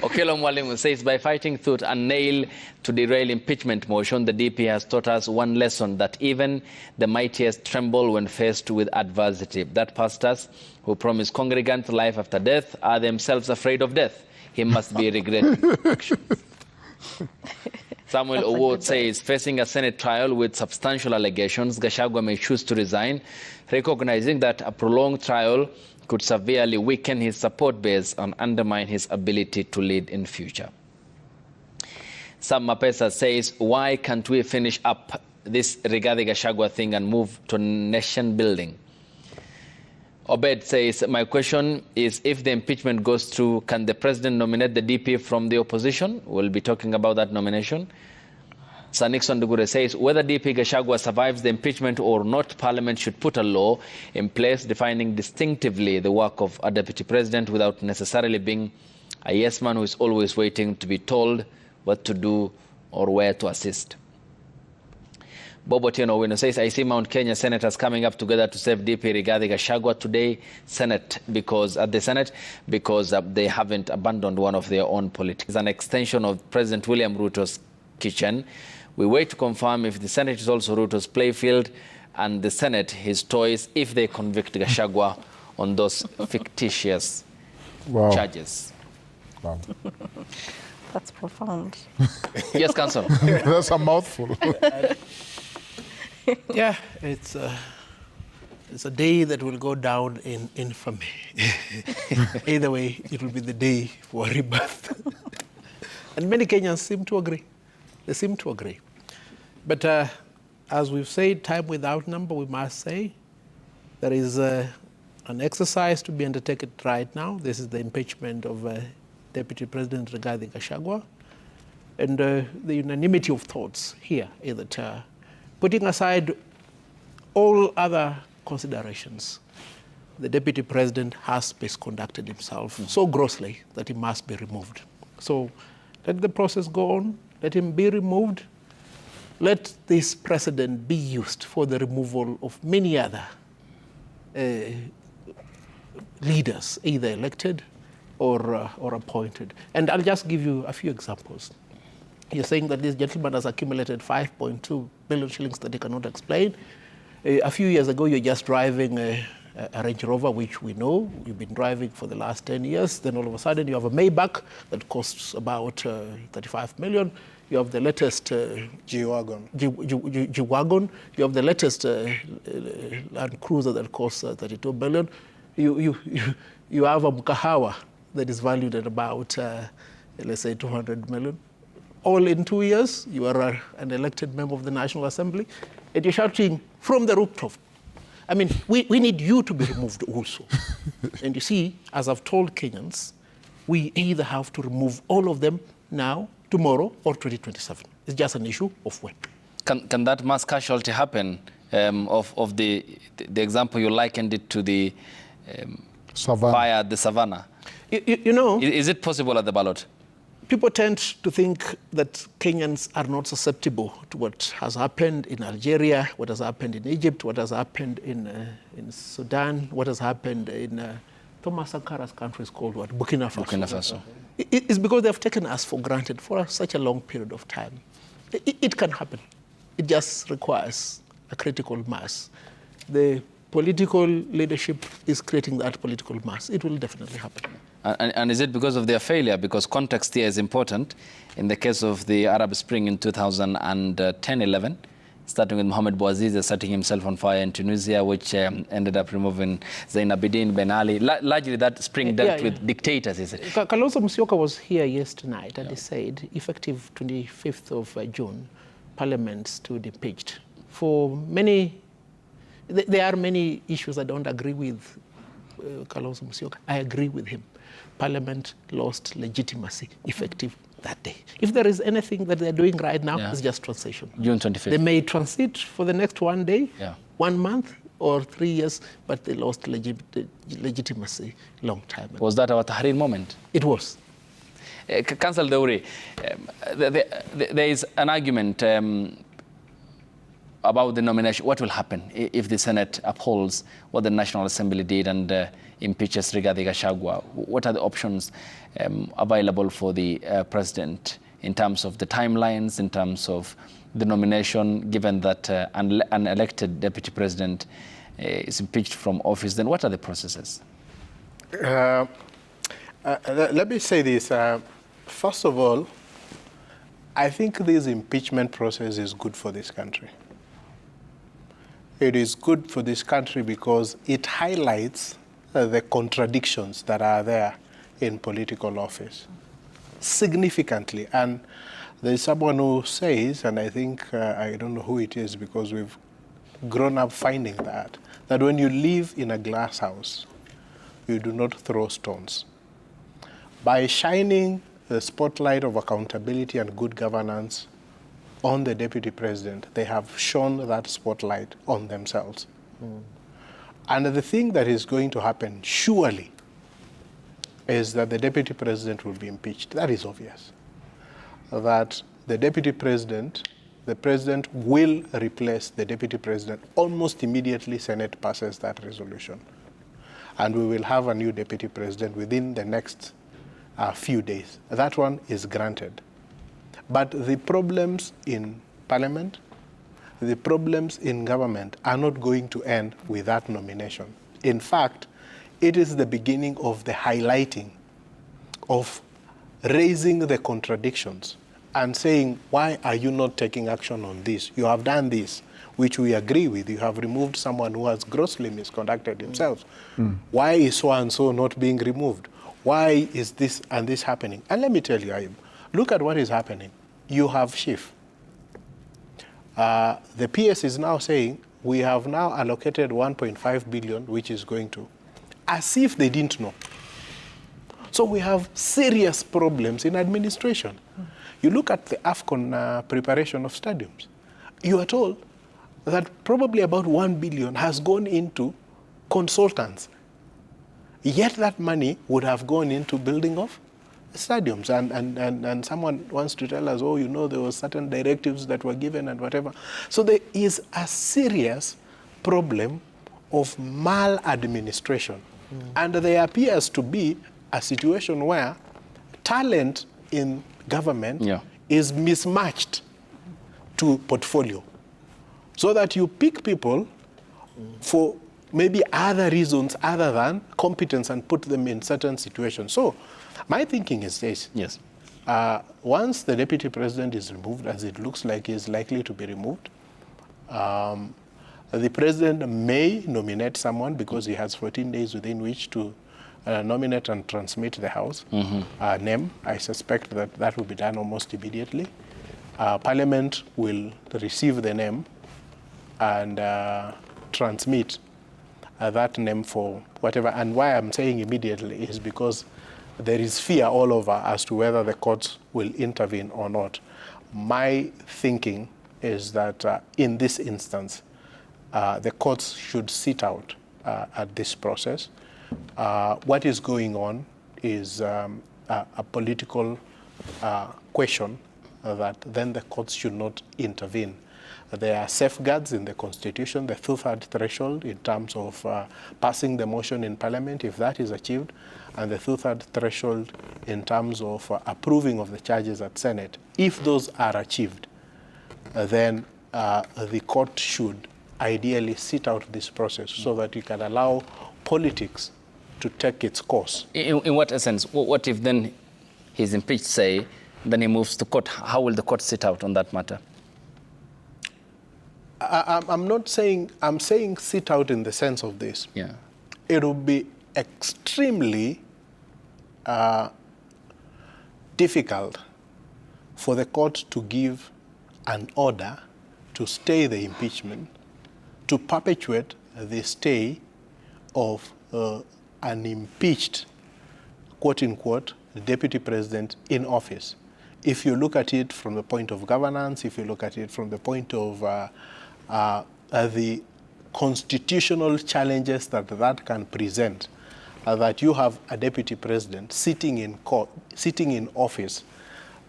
Okello Mwalimu says, by fighting tooth and nail to derail impeachment motion, the DP has taught us one lesson, that even the mightiest tremble when faced with adversity. That pastors who promise congregants life after death are themselves afraid of death. He must be regretting actions. Samuel Award says, facing a Senate trial with substantial allegations, Gachagua may choose to resign, recognizing that a prolonged trial could severely weaken his support base and undermine his ability to lead in future. Sam Mapesa says, why can't we finish up this Rigathi Gachagua thing and move to nation building? Obed says, my question is, if the impeachment goes through, can the president nominate the DP from the opposition? We'll be talking about that nomination. Sir Nixon Dugure says, whether DP Gachagua survives the impeachment or not, Parliament should put a law in place defining distinctively the work of a deputy president without necessarily being a yes man who is always waiting to be told what to do or where to assist. Bob Otieno Owino says, I see Mount Kenya senators coming up together to save DP Rigathi Gachagua today at the Senate because they haven't abandoned one of their own politics. It's an extension of President William Ruto's kitchen, We wait to confirm if the Senate is also Ruto's playfield and the Senate his toys if they convict Gachagua on those fictitious charges. Wow. That's profound. Yes, Council. That's a mouthful. Yeah, it's a day that will go down in infamy. Either way, it will be the day for rebirth. And many Kenyans seem to agree. They seem to agree. But as we've said, time without number, we must say, there is an exercise to be undertaken right now. This is the impeachment of Deputy President Rigathi Gachagua. And the unanimity of thoughts here is that putting aside all other considerations, the Deputy President has misconducted himself so grossly that he must be removed. So let the process go on, let him be removed. Let this precedent be used for the removal of many other leaders, either elected or appointed. And I'll just give you a few examples. You're saying that this gentleman has accumulated 5.2 billion shillings that he cannot explain. A few years ago, you're just driving a Range Rover, which we know you've been driving for the last 10 years. Then all of a sudden, you have a Maybach that costs about 35 million. You have the latest G-Wagon. G-Wagon. You have the latest Land Cruiser that costs 32 billion. You have a Mkahawa that is valued at about, let's say, 200 million. All in 2 years, you are an elected member of the National Assembly, and you're shouting from the rooftop. I mean, we need you to be removed also. And you see, as I've told Kenyans, we either have to remove all of them now, tomorrow, or 2027. It's just an issue of when. Can that mass casualty happen of the example you likened it to the fire at the Savannah? You know, Is it possible at the ballot? people tend to think that Kenyans are not susceptible to what has happened in Algeria, what has happened in Egypt, what has happened in Sudan, what has happened in Thomas Sankara's country is called what? Burkina Faso. Burkina Faso. It's because they've taken us for granted for such a long period of time. It can happen. It just requires a critical mass. The political leadership is creating that political mass. It will definitely happen. And is it because of their failure? Because context here is important. In the case of the Arab Spring in 2010-11, starting with Mohamed Bouazizi setting himself on fire in Tunisia, which ended up removing Zainabidine Ben Ali. Largely that spring dealt with dictators, is it? Kalonzo Musyoka was here yesterday and he said, effective 25th of June, Parliament stood impeached. For many, there are many issues I don't agree with Kalonzo Musyoka. I agree with him. Parliament lost legitimacy effective that day. If there is anything that they're doing right now, it's just transition. June 25th. They may transit for the next 1 day, 1 month, or 3 years, but they lost legitimacy long time ago. Was that our Tahrir moment? It was. Council Dauri, there is an argument about the nomination. What will happen if the Senate upholds what the National Assembly did and impeaches Rigathi Gachagua? What are the options available for the president in terms of the timelines, in terms of the nomination, given that an elected deputy president is impeached from office? Then what are the processes? Let me say this. First of all, I think this impeachment process is good for this country. It is good for this country because it highlights the contradictions that are there in political office significantly. And there's someone who says, and I think, I don't know who it is because we've grown up finding that when you live in a glass house, you do not throw stones. By shining the spotlight of accountability and good governance on the deputy president, they have shone that spotlight on themselves. And the thing that is going to happen, surely, is that the deputy president will be impeached. That is obvious. That the deputy president, the president will replace the deputy president almost immediately. Senate passes that resolution. And we will have a new deputy president within the next few days. That one is granted. But the problems in Parliament, the problems in government are not going to end with that nomination. In fact, it is the beginning of the highlighting of raising the contradictions and saying, why are you not taking action on this? You have done this, which we agree with. You have removed someone who has grossly misconducted himself. Why is so-and-so not being removed? Why is this and this happening? And let me tell you, Ayub, look at what is happening. You have Chief. The PS is now saying, we have now allocated 1.5 billion, which is going to, as if they didn't know. So we have serious problems in administration. You look at the AFCON preparation of stadiums. You are told that probably about 1 billion has gone into consultants. Yet that money would have gone into building of stadiums. And someone wants to tell us, oh, you know, there were certain directives that were given and whatever. So there is a serious problem of maladministration. And there appears to be a situation where talent in government is mismatched to portfolio. So that you pick people for maybe other reasons other than competence and put them in certain situations. So my thinking is this. Yes. Once the deputy president is removed, as it looks like he is likely to be removed, the president may nominate someone because he has 14 days within which to nominate and transmit the House name. I suspect that that will be done almost immediately. Parliament will receive the name and transmit that name for whatever. And why I'm saying immediately is because there is fear all over as to whether the courts will intervene or not. My thinking is that in this instance, the courts should sit out at this process. What is going on is a political question that then the courts should not intervene. There are safeguards in the Constitution, the two-third threshold in terms of passing the motion in Parliament, if that is achieved, and the two-third threshold in terms of approving of the charges at Senate. If those are achieved, then the court should ideally sit out this process so that you can allow politics to take its course. In what essence? What if then he's impeached, say, then he moves to court? How will the court sit out on that matter? I'm not saying, I'm saying sit out in the sense of this. Yeah. It will be extremely difficult for the court to give an order to stay the impeachment, to perpetuate the stay of an impeached, quote unquote, deputy president in office. If you look at it from the point of governance, if you look at it from the point of the constitutional challenges that that can present, that you have a deputy president sitting in court, sitting in office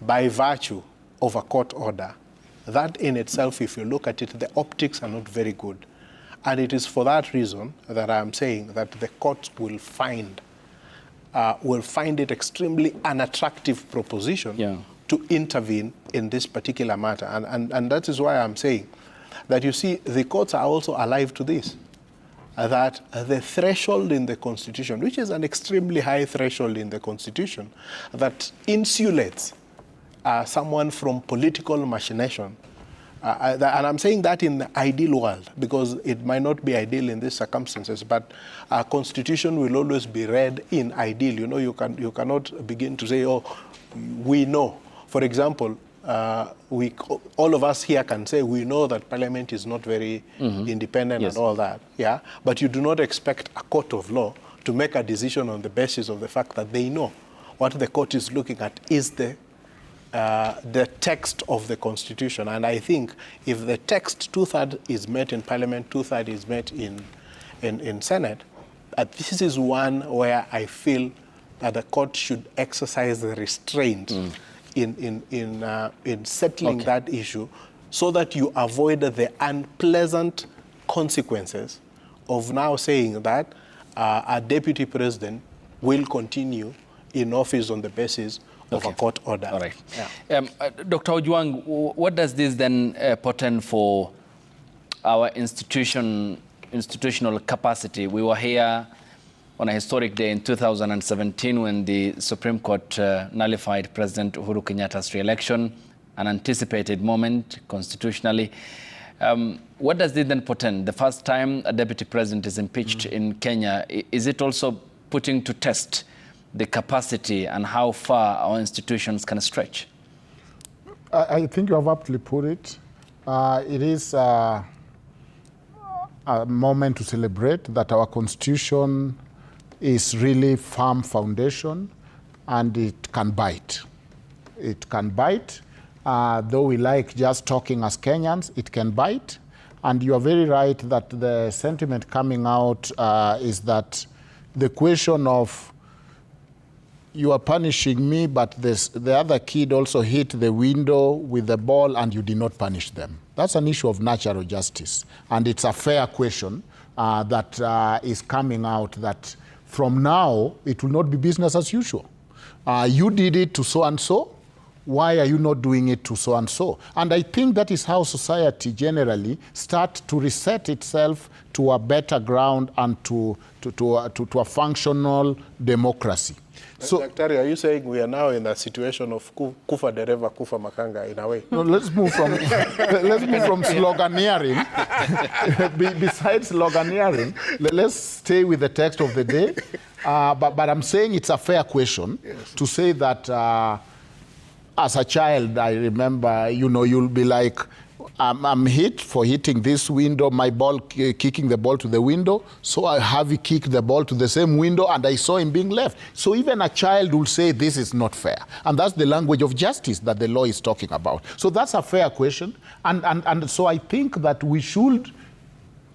by virtue of a court order, that in itself, if you look at it, the optics are not very good. And it is for that reason that I'm saying that the court will find it extremely unattractive proposition to intervene in this particular matter. And that is why I'm saying that, you see, the courts are also alive to this, that the threshold in the Constitution, which is an extremely high threshold in the Constitution, that insulates someone from political machination. And I'm saying that in the ideal world, because it might not be ideal in these circumstances, but a constitution will always be read in ideal. You know, you cannot begin to say, oh, we know. For example, all of us here can say we know that Parliament is not very independent and all that, yeah? But you do not expect a court of law to make a decision on the basis of the fact that they know. What the court is looking at is the text of the Constitution. And I think if the text two-thirds is met in Parliament, two-thirds is met in Senate, this is one where I feel that the court should exercise the restraint in settling that issue, so that you avoid the unpleasant consequences of now saying that a deputy president will continue in office on the basis of a court order. All right. Yeah. Dr. Ojwang, what does this then portend for our institutional capacity? We were here on a historic day in 2017 when the Supreme Court nullified President Uhuru Kenyatta's re-election, an anticipated moment constitutionally. What does this then portend? The first time a deputy president is impeached in Kenya, is it also putting to test the capacity and how far our institutions can stretch? I think you have aptly put it. It is a moment to celebrate that our constitution is really firm foundation, and it can bite. It can bite. Though we like just talking as Kenyans, it can bite. And you are very right that the sentiment coming out is that the question of you are punishing me, but the other kid also hit the window with the ball and you did not punish them. That's an issue of natural justice. And it's a fair question that is coming out that from now, it will not be business as usual. You did it to so-and-so. Why are you not doing it to so-and-so? And I think that is how society generally starts to reset itself to a better ground and to a functional democracy. So, Daktari, are you saying we are now in a situation of kufa dereva, kufa makanga in a way? No, let's move from sloganeering. Besides sloganeering, let's stay with the text of the day. But I'm saying it's a fair question to say that as a child, I remember, you'll be like, I'm hit for hitting this window, my ball kicking the ball to the window, so I have kicked the ball to the same window and I saw him being left. So even a child will say this is not fair. And that's the language of justice that the law is talking about. So that's a fair question. And so I think that we should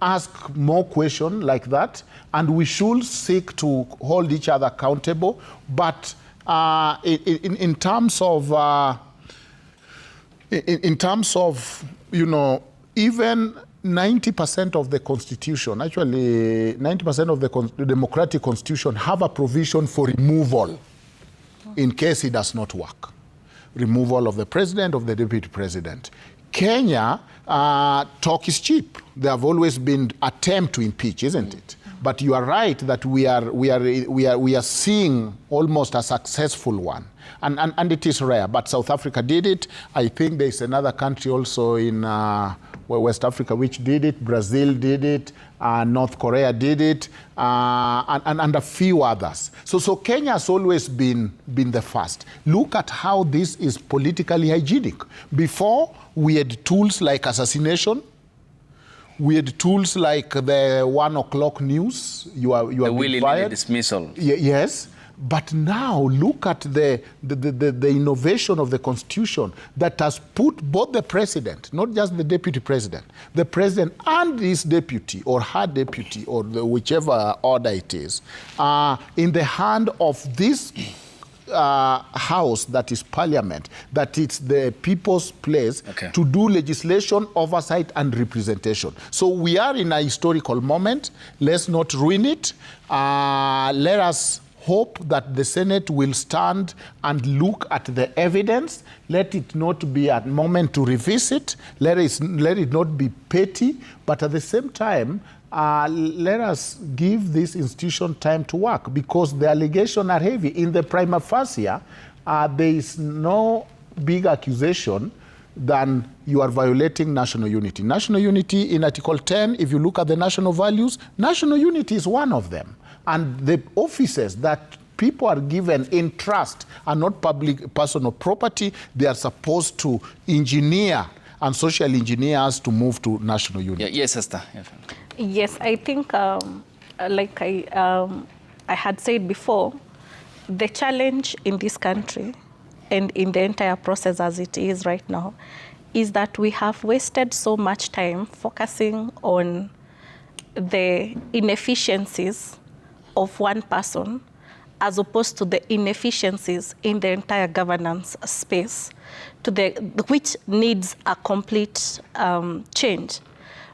ask more questions like that, and we should seek to hold each other accountable. But in terms of even 90% of the Constitution, actually 90% of the democratic Constitution have a provision for removal in case it does not work. Removal of the president, of the deputy president. Kenya, talk is cheap. There have always been attempts to impeach, isn't it? But you are right that we are seeing almost a successful one. And it is rare, but South Africa did it. I think there's another country also in West Africa which did it. Brazil did it. North Korea did it, and a few others. So Kenya has always been the first. Look at how this is politically hygienic. Before, we had tools like assassination. We had tools like the 1 o'clock news. You are willy-nilly dismissal. Yes. But now look at the innovation of the Constitution that has put both the president, not just the deputy president, the president and his deputy or her deputy or whichever order it is, in the hand of this house that is parliament, that it's the people's place to do legislation, oversight and representation. So we are in a historical moment. Let's not ruin it. Let us hope that the Senate will stand and look at the evidence. Let it not be a moment to revisit. Let it not be petty. But at the same time, let us give this institution time to work, because the allegations are heavy. In the prima facie, there is no big accusation than you are violating national unity. National unity in Article 10, if you look at the national values, national unity is one of them. And the offices that people are given in trust are not public personal property. They are supposed to engineer and social engineer us to move to national unity. Yes, Esther. Yes, I think, like I had said before, the challenge in this country and in the entire process as it is right now is that we have wasted so much time focusing on the inefficiencies of one person as opposed to the inefficiencies in the entire governance space, which needs a complete change.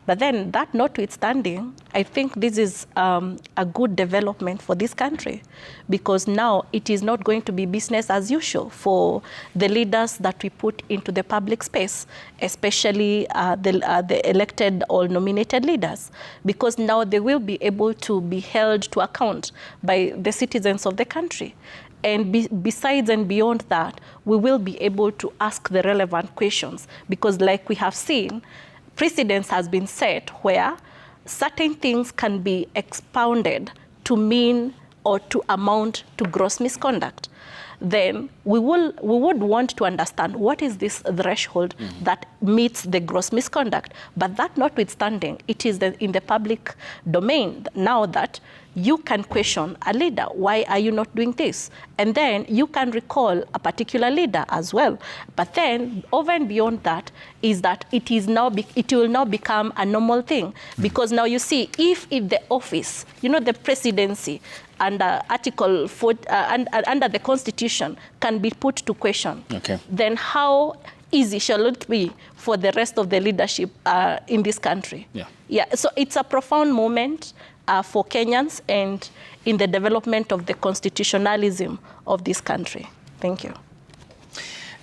But then that notwithstanding, I think this is a good development for this country, because now it is not going to be business as usual for the leaders that we put into the public space, especially the elected or nominated leaders, because now they will be able to be held to account by the citizens of the country. And besides and beyond that, we will be able to ask the relevant questions, because like we have seen, precedence has been set where certain things can be expounded to mean or to amount to gross misconduct. Then we would want to understand what is this threshold that meets the gross misconduct. But that notwithstanding, it is in the public domain now that you can question a leader. Why are you not doing this? And then you can recall a particular leader as well. But then over and beyond that is that it will now become a normal thing. Because now you see, if the office, the presidency, under Article 4, under the Constitution can be put to question, then how easy shall it be for the rest of the leadership in this country? So it's a profound moment for Kenyans and in the development of the constitutionalism of this country. Thank you.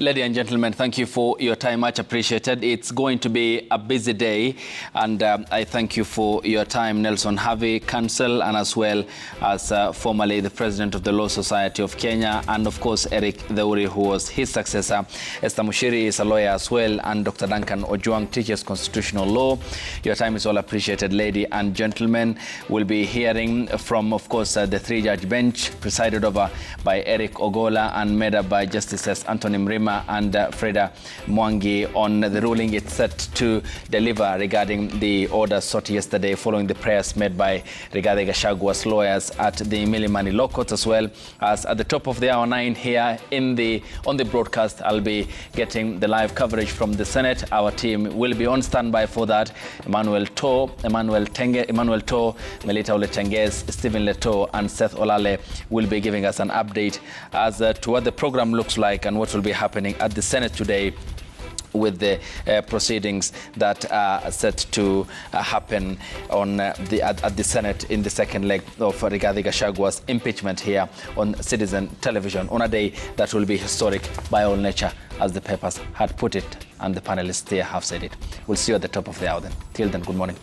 Ladies and gentlemen, thank you for your time, much appreciated. It's going to be a busy day, and I thank you for your time, Nelson Harvey, counsel, and as well as formerly the president of the Law Society of Kenya, and of course Eric Theuri, who was his successor. Esther Mushiri is a lawyer as well, and Dr. Duncan Ojuang teaches constitutional law. Your time is all appreciated, ladies and gentlemen. We'll be hearing from, of course, the three-judge bench presided over by Eric Ogola and made up by Justices Anthony Mrima and Freda Mwangi on the ruling it's set to deliver regarding the order sought yesterday following the prayers made by Gachagua's lawyers at the Milimani Law Court, as well as at the top of the hour 9 here on the broadcast. I'll be getting the live coverage from the Senate. Our team will be on standby for that. Emmanuel To, Melita Oletenges, Stephen Leto, and Seth Olale will be giving us an update as to what the program looks like and what will be happening at the Senate today with the proceedings that are set to happen on at the Senate in the second leg of Rigathi Gachagua's impeachment here on Citizen Television, on a day that will be historic by all nature, as the papers had put it and the panelists here have said it. We'll see you at the top of the hour then. Till then, good morning.